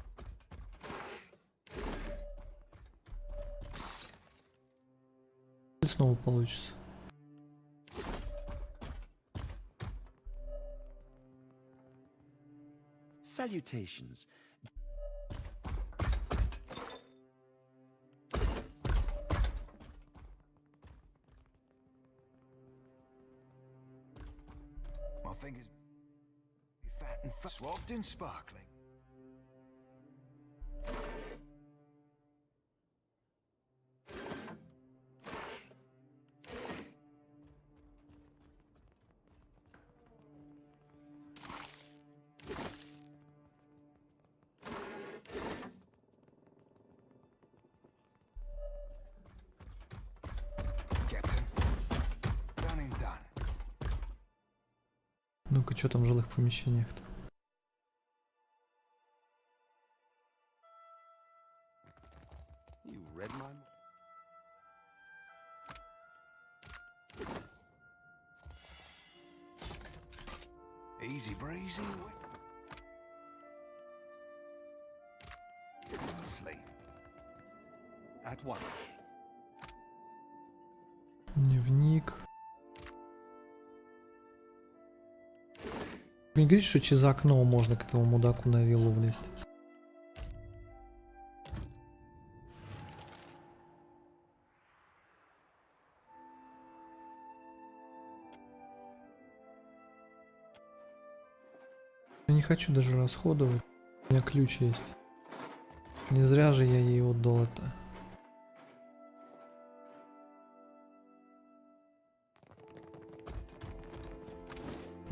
И снова получится. Salutations. My fingers be fat and swapped and sparkling. Ну-ка, что там в жилых помещениях-то? You read my... Easy breezy. Sleep. At once. Дневник. Вы не говорите, что через окно можно к этому мудаку на виллу влезть? Я не хочу даже расходовать. У меня ключ есть. Не зря же я ей отдал это.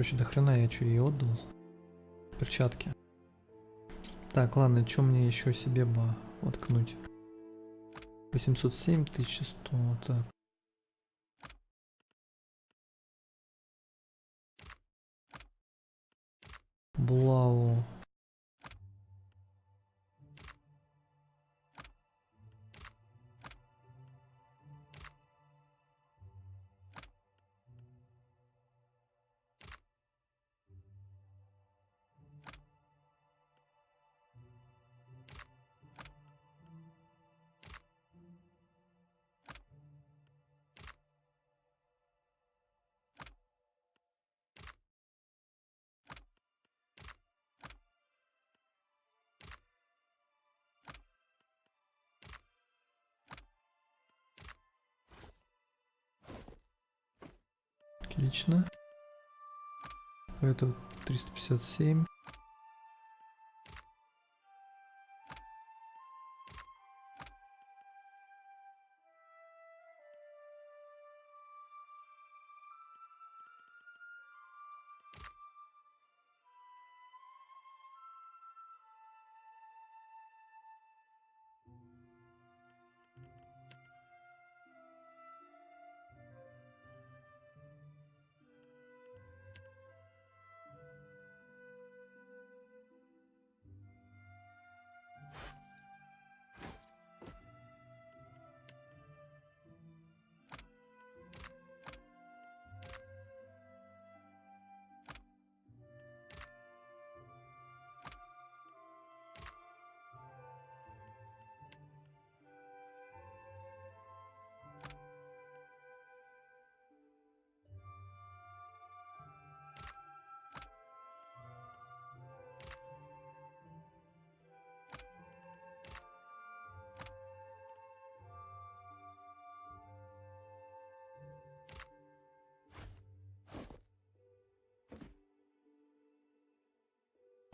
Короче, до хрена я что ей отдал? Перчатки. Так, ладно, что мне еще себе бы воткнуть? 807, 1100, так. Булаву. Отлично. Это 357.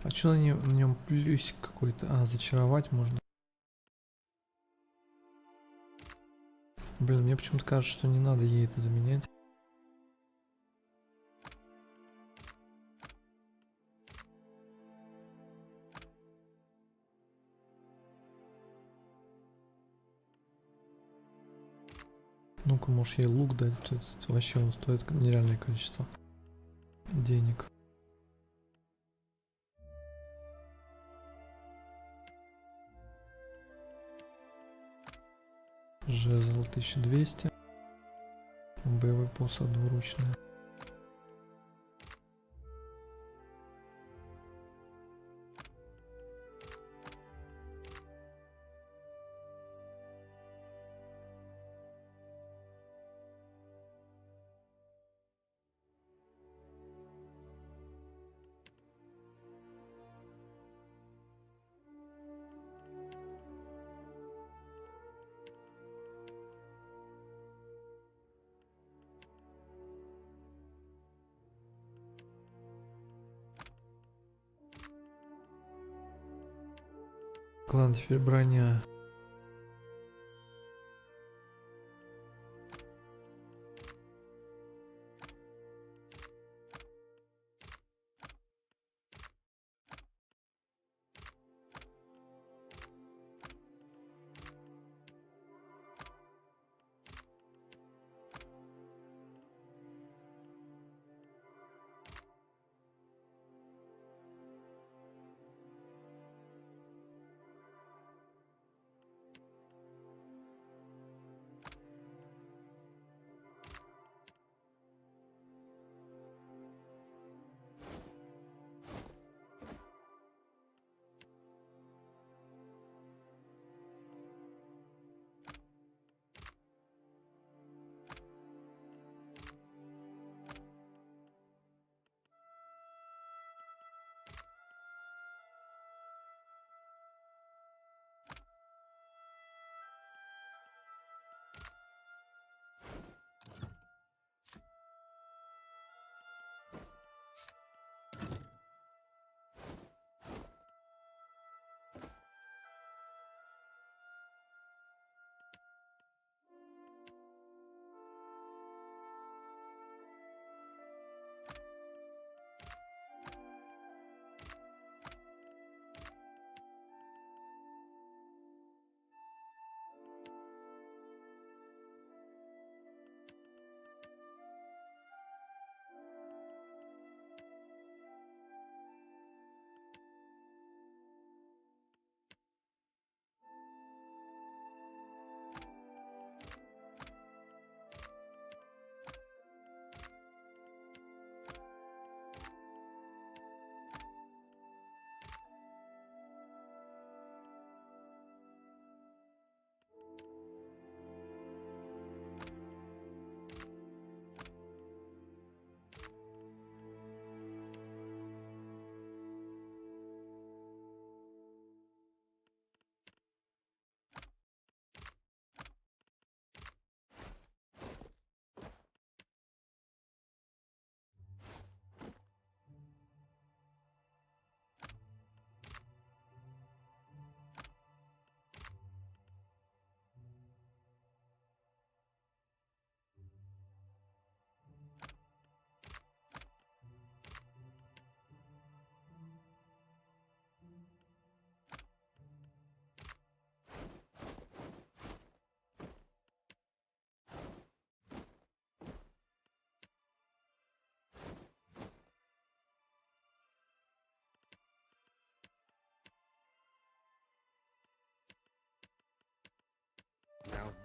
А что на нем плюсик какой-то? А, зачаровать можно. Блин, мне почему-то кажется, что не надо ей это заменять. Ну-ка, может ей лук дать? Тут вообще он стоит нереальное количество денег. Жезл 1200. Боевой посох двуручный. Ладно, теперь броня.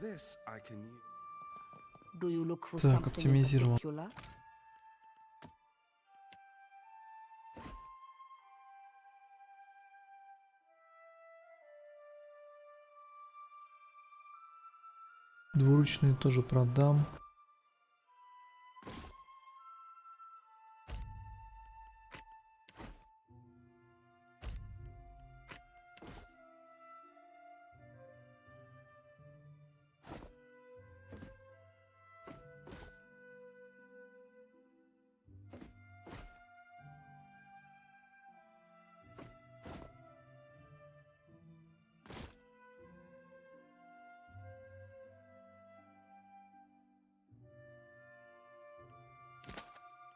this I can use. Do you look for Так, something in оптимизировал. particular? Двуручные тоже продам.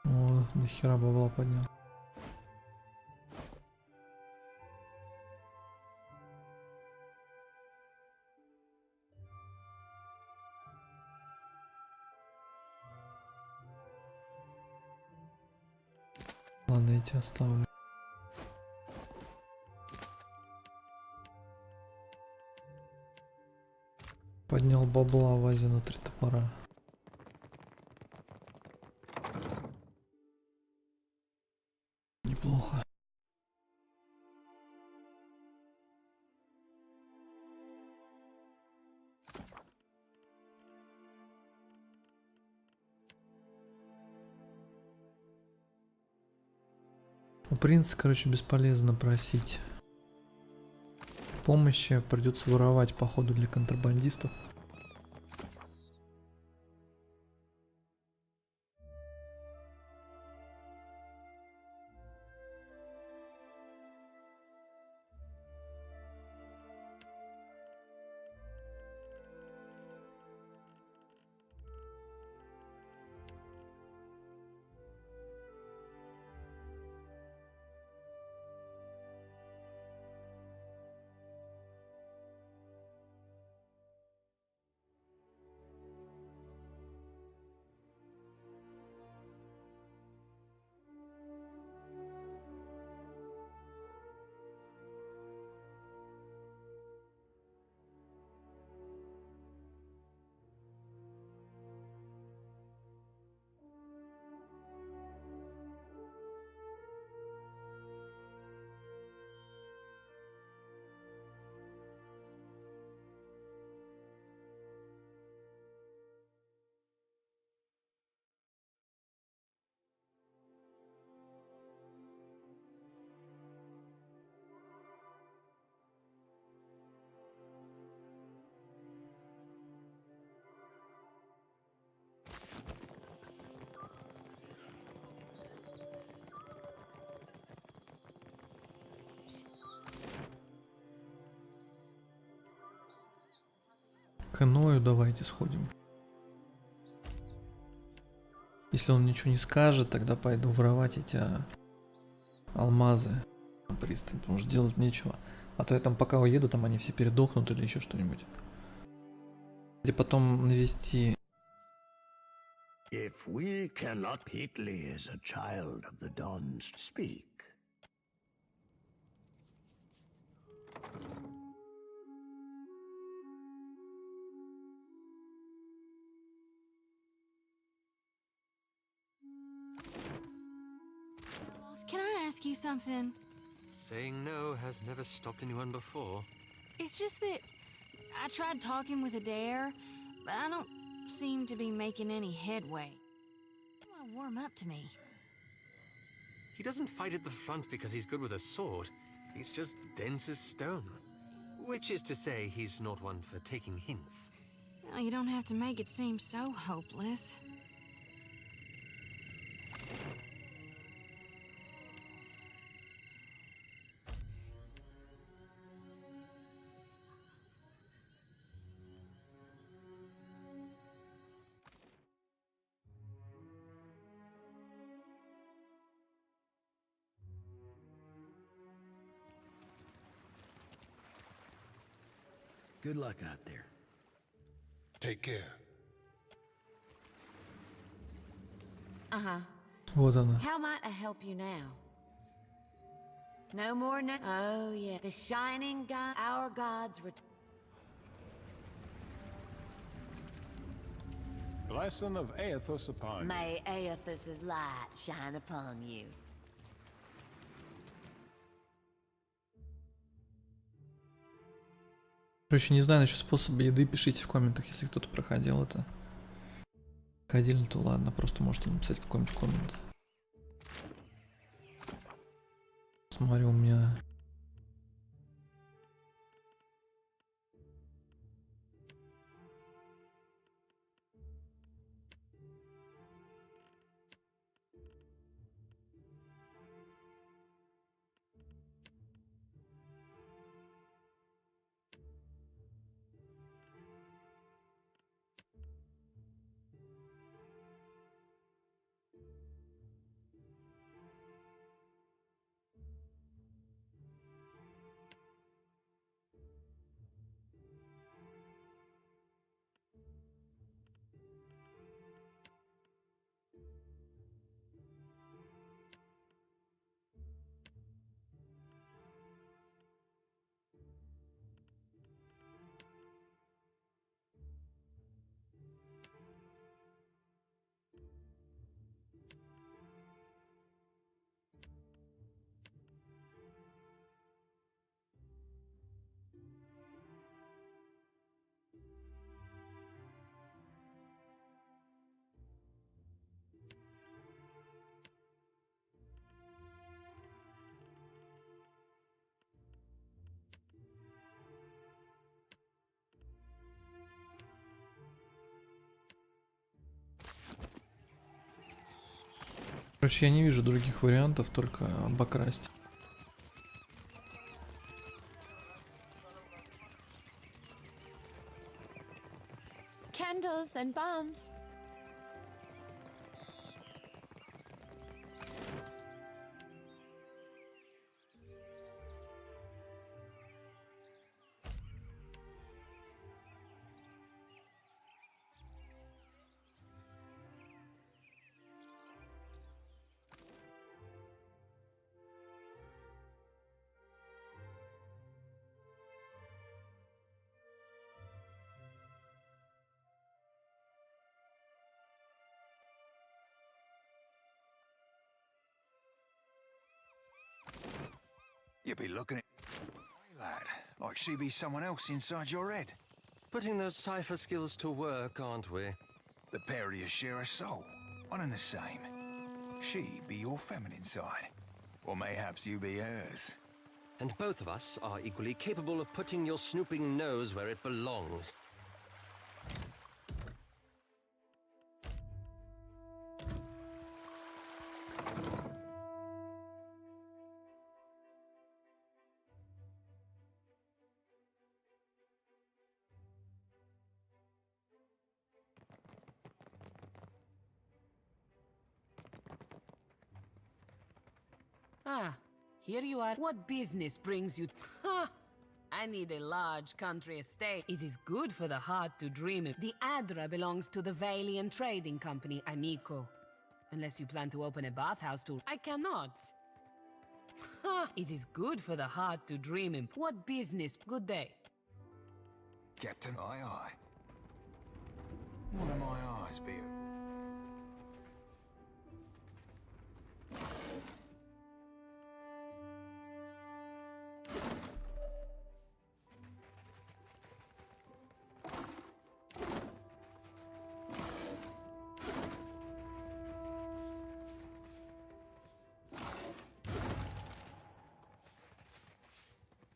О, до хера бабла поднял. Ладно, эти оставлю. Поднял бабла в вазе на 3 топора. Неплохо. У принца, короче, бесполезно просить помощи, придется воровать походу для контрабандистов. К Ною давайте сходим. Если он ничего не скажет, тогда пойду воровать эти алмазы на пристань, потому что делать нечего. А то я там пока уеду, там они все передохнут или еще что-нибудь. Где потом навести. If we cannot, Heatley is a child of the Dons. Speak. Can I ask you something? Saying no has never stopped anyone before. It's just that I tried talking with Adair, but I don't seem to be making any headway. You want to warm up to me? He doesn't fight at the front because he's good with a sword. He's just dense as stone. Which is to say, he's not one for taking hints. Well, you don't have to make it seem so hopeless. Good luck out there. Take care. Uh-huh. Вот она. How might I help you now? No more no. Oh, yeah. The shining god, our gods. Blessing of Aethys upon you. May Aethys's light shine upon you. Короче, не знаю насчет способа еды, пишите в комментах, если кто-то проходил это. Проходили, то ладно, просто можете написать какой-нибудь коммент. Смотрю, у меня... Короче, я не вижу других вариантов, только обокрасть. Candles and bombs. You'd be looking at... Hey, lad, like she be someone else inside your head. Putting those cipher skills to work, aren't we? The pair of you share a soul, one and the same. She be your feminine side, or mayhaps you be hers. And both of us are equally capable of putting your snooping nose where it belongs. Ah, here you are. What business brings you? Ha! I need a large country estate. It is good for the heart to dream of. The Adra belongs to the Valian Trading Company, Amico. Unless you plan to open a bathhouse too. I cannot. Ha! It is good for the heart to dream in. What business? Good day. Captain, aye. One of my eyes be...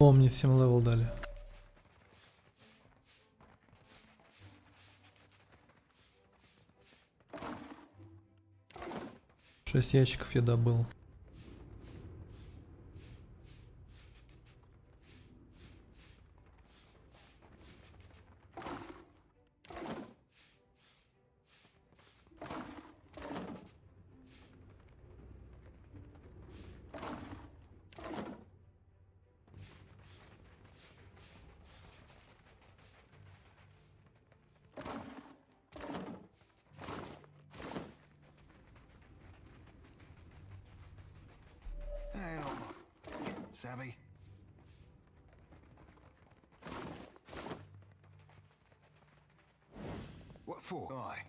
О, мне всем левел дали. Шесть ящиков я добыл. Savvy? What for? Aye.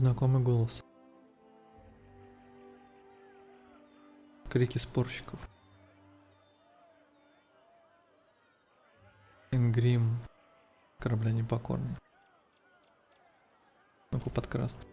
Знакомый голос. Крики спорщиков. Ингрим. Корабля непокорный. Могу подкрасться.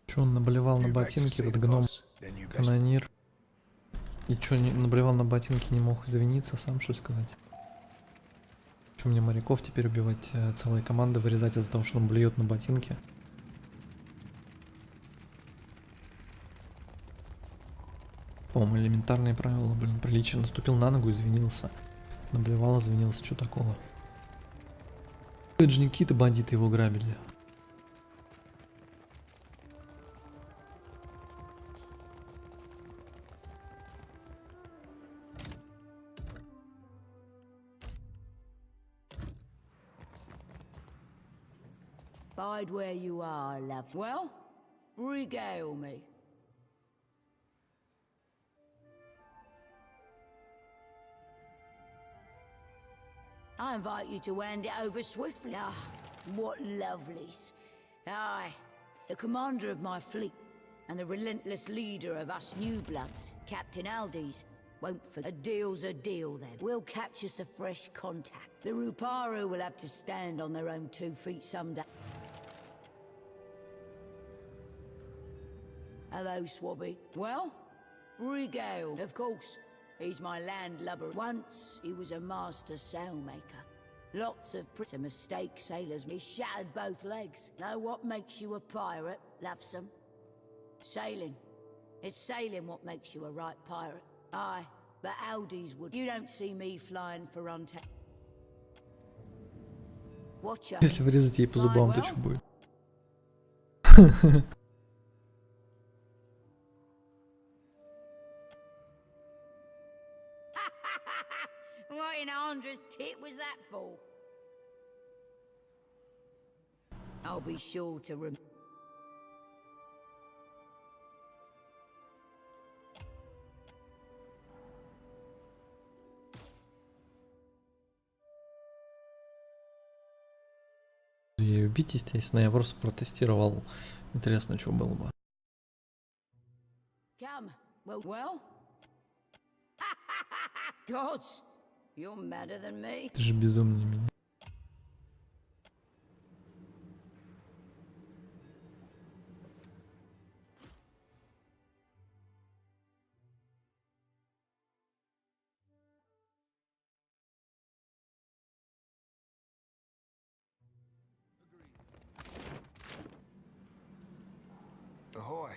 Че он наблевал на ботинки, этот гном канонир? И че, наблевал на ботинки, не мог извиниться сам, что сказать? Че мне моряков теперь убивать, целые команды вырезать из-за того, что он блюет на ботинки? По-моему, элементарные правила, блин, прилично. Наступил на ногу, извинился. Наблевал, извинился, что такого? Это же не какие-то бандиты его грабили. Bide where you are, love. Well, regale me. I invite you to hand it over swiftly. Ah, what lovelies. Aye, the commander of my fleet and the relentless leader of us new bloods, Captain Aldi's, won't forget. A deal's a deal then. We'll catch us a fresh contact. The Ruparu will have to stand on their own 2 feet someday. Hello, Swabby. Well, regale. Of course, he's my landlubber. Once, he was a master sailmaker. Lots of pretty mistake sailors. He shattered both legs. Know what makes you a pirate, lovesome? Sailing. It's sailing what makes you a right pirate. Aye, but Aldi's would. You don't see me flying for unta. Watch out. Если врезать ей по зубам, то что будет? What in Andra's tit was that for? I'll be sure to remember. Ее убить, естественно, я просто протестировал. Интересно, что было бы. Come, well. Gods, you're madder than me. Ты же безумнее меня. Ahoy.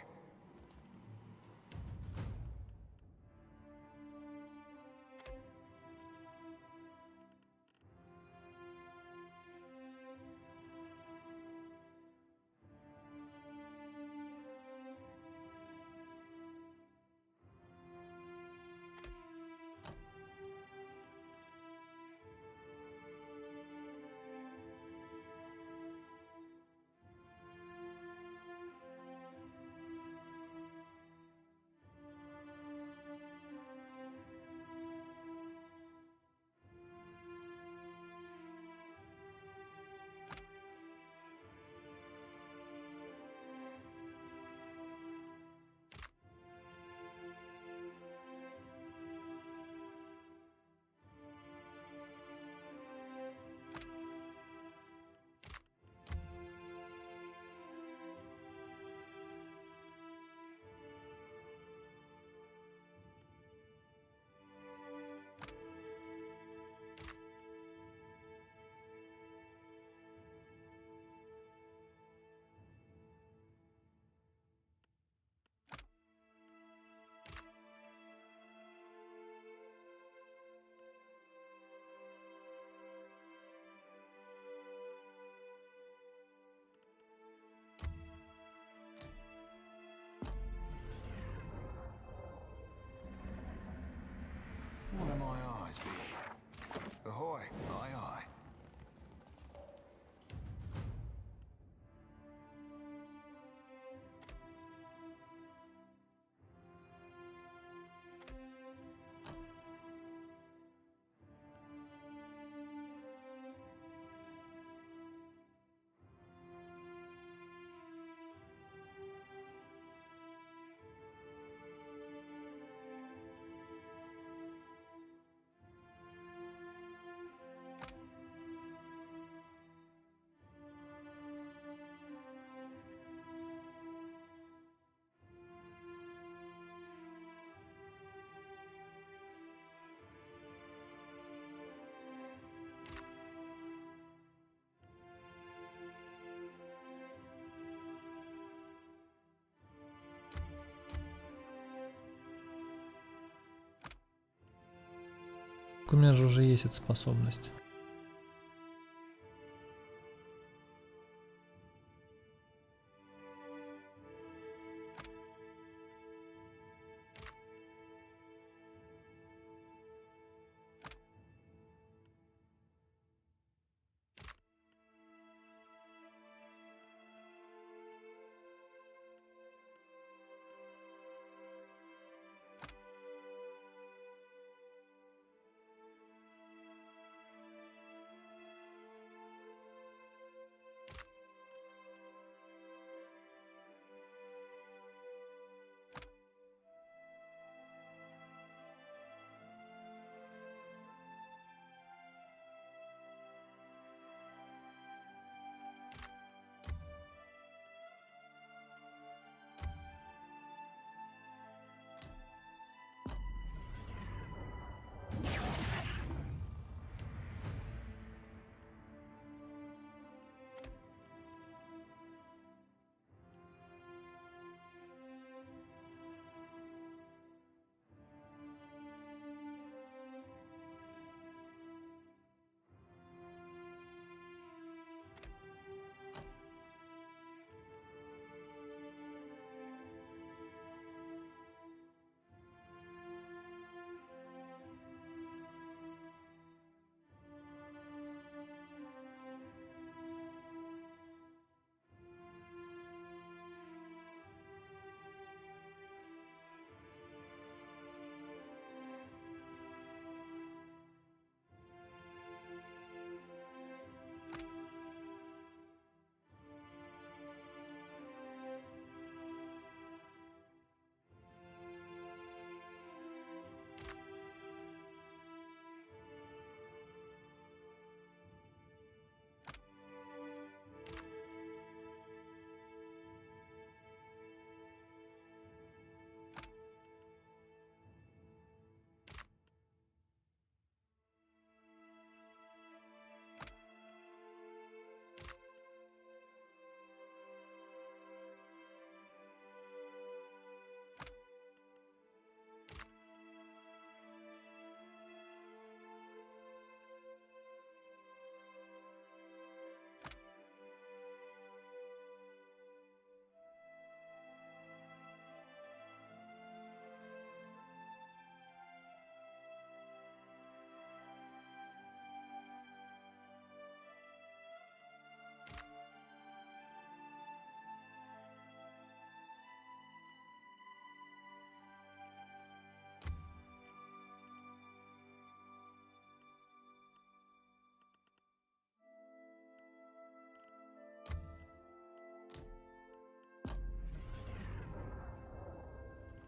У меня же уже есть эта способность.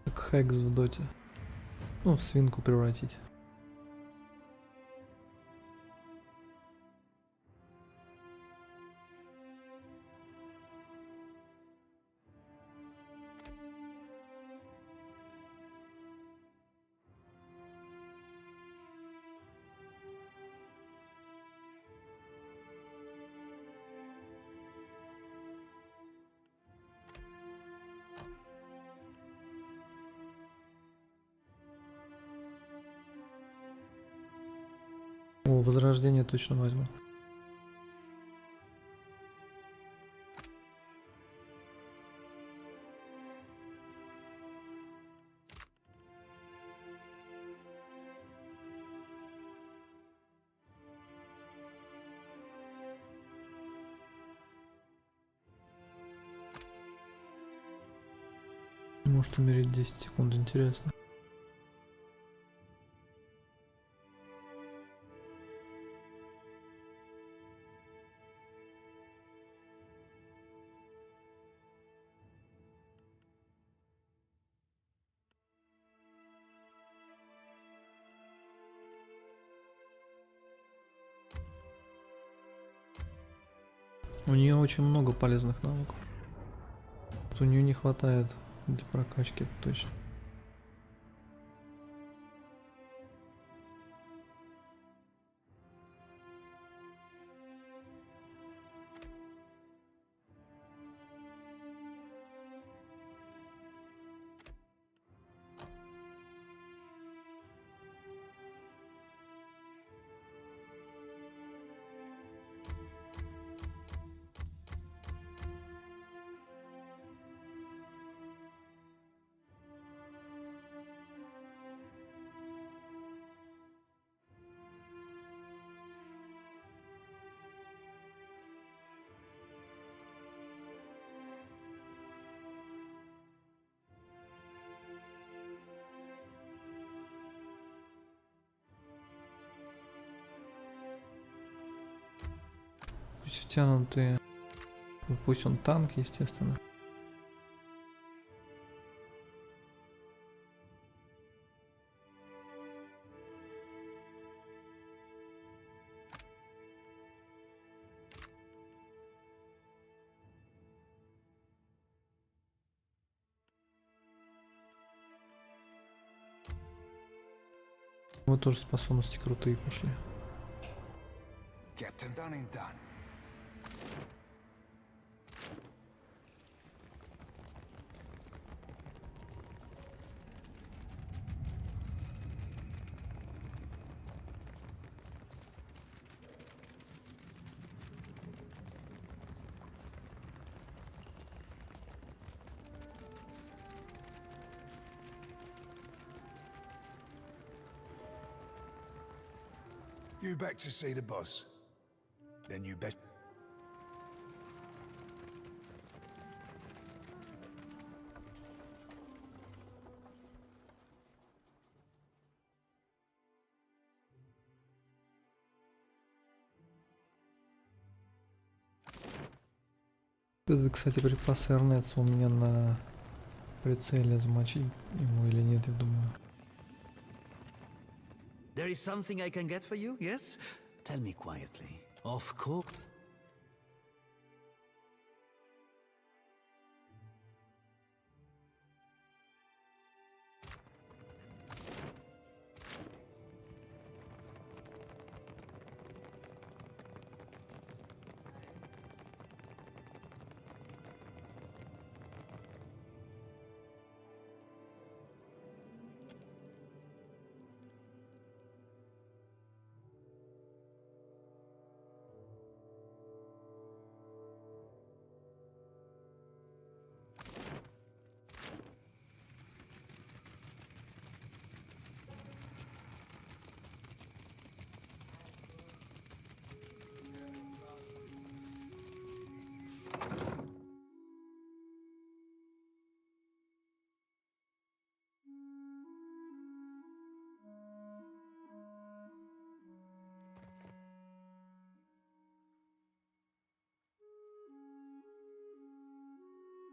Как Хекс в доте. Ну, в свинку превратить. О, возрождение точно возьму. Может умереть 10 секунд, интересно. У нее очень много полезных навыков. У нее не хватает для прокачки, это точно. Пусть втянутые. Ну, пусть он танк, естественно. Вот тоже способности крутые пошли. Captain done and done. You back to see the boss. Then you bet. Это, кстати, припасы РНЦ у меня на прицеле, замочить ему или нет, я думаю. There is something I can get for you, yes? Tell me quietly. Of course.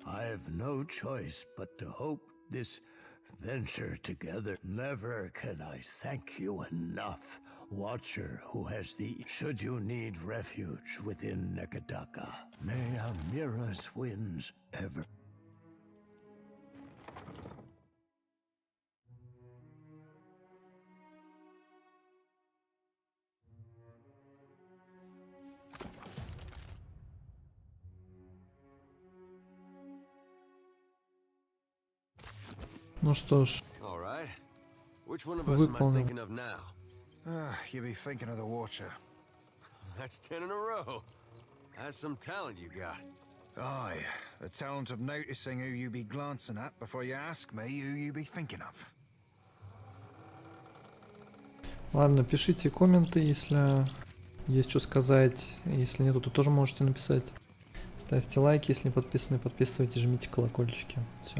I have no choice but to hope this venture together. Never can I thank you enough, Watcher who has the... Should you need refuge within Nekadaka, may Amira's winds ever... Ну что ж, выполним. You be thinking of the Watcher. That's 10 in a row. That's some talent you got. Aye, the talent of noticing who you be glancing at before you ask me who you be thinking of. Ладно, пишите комменты, если есть что сказать. Если нету, то тоже можете написать. Ставьте лайки, если не подписаны, подписывайтесь, жмите колокольчики. Все.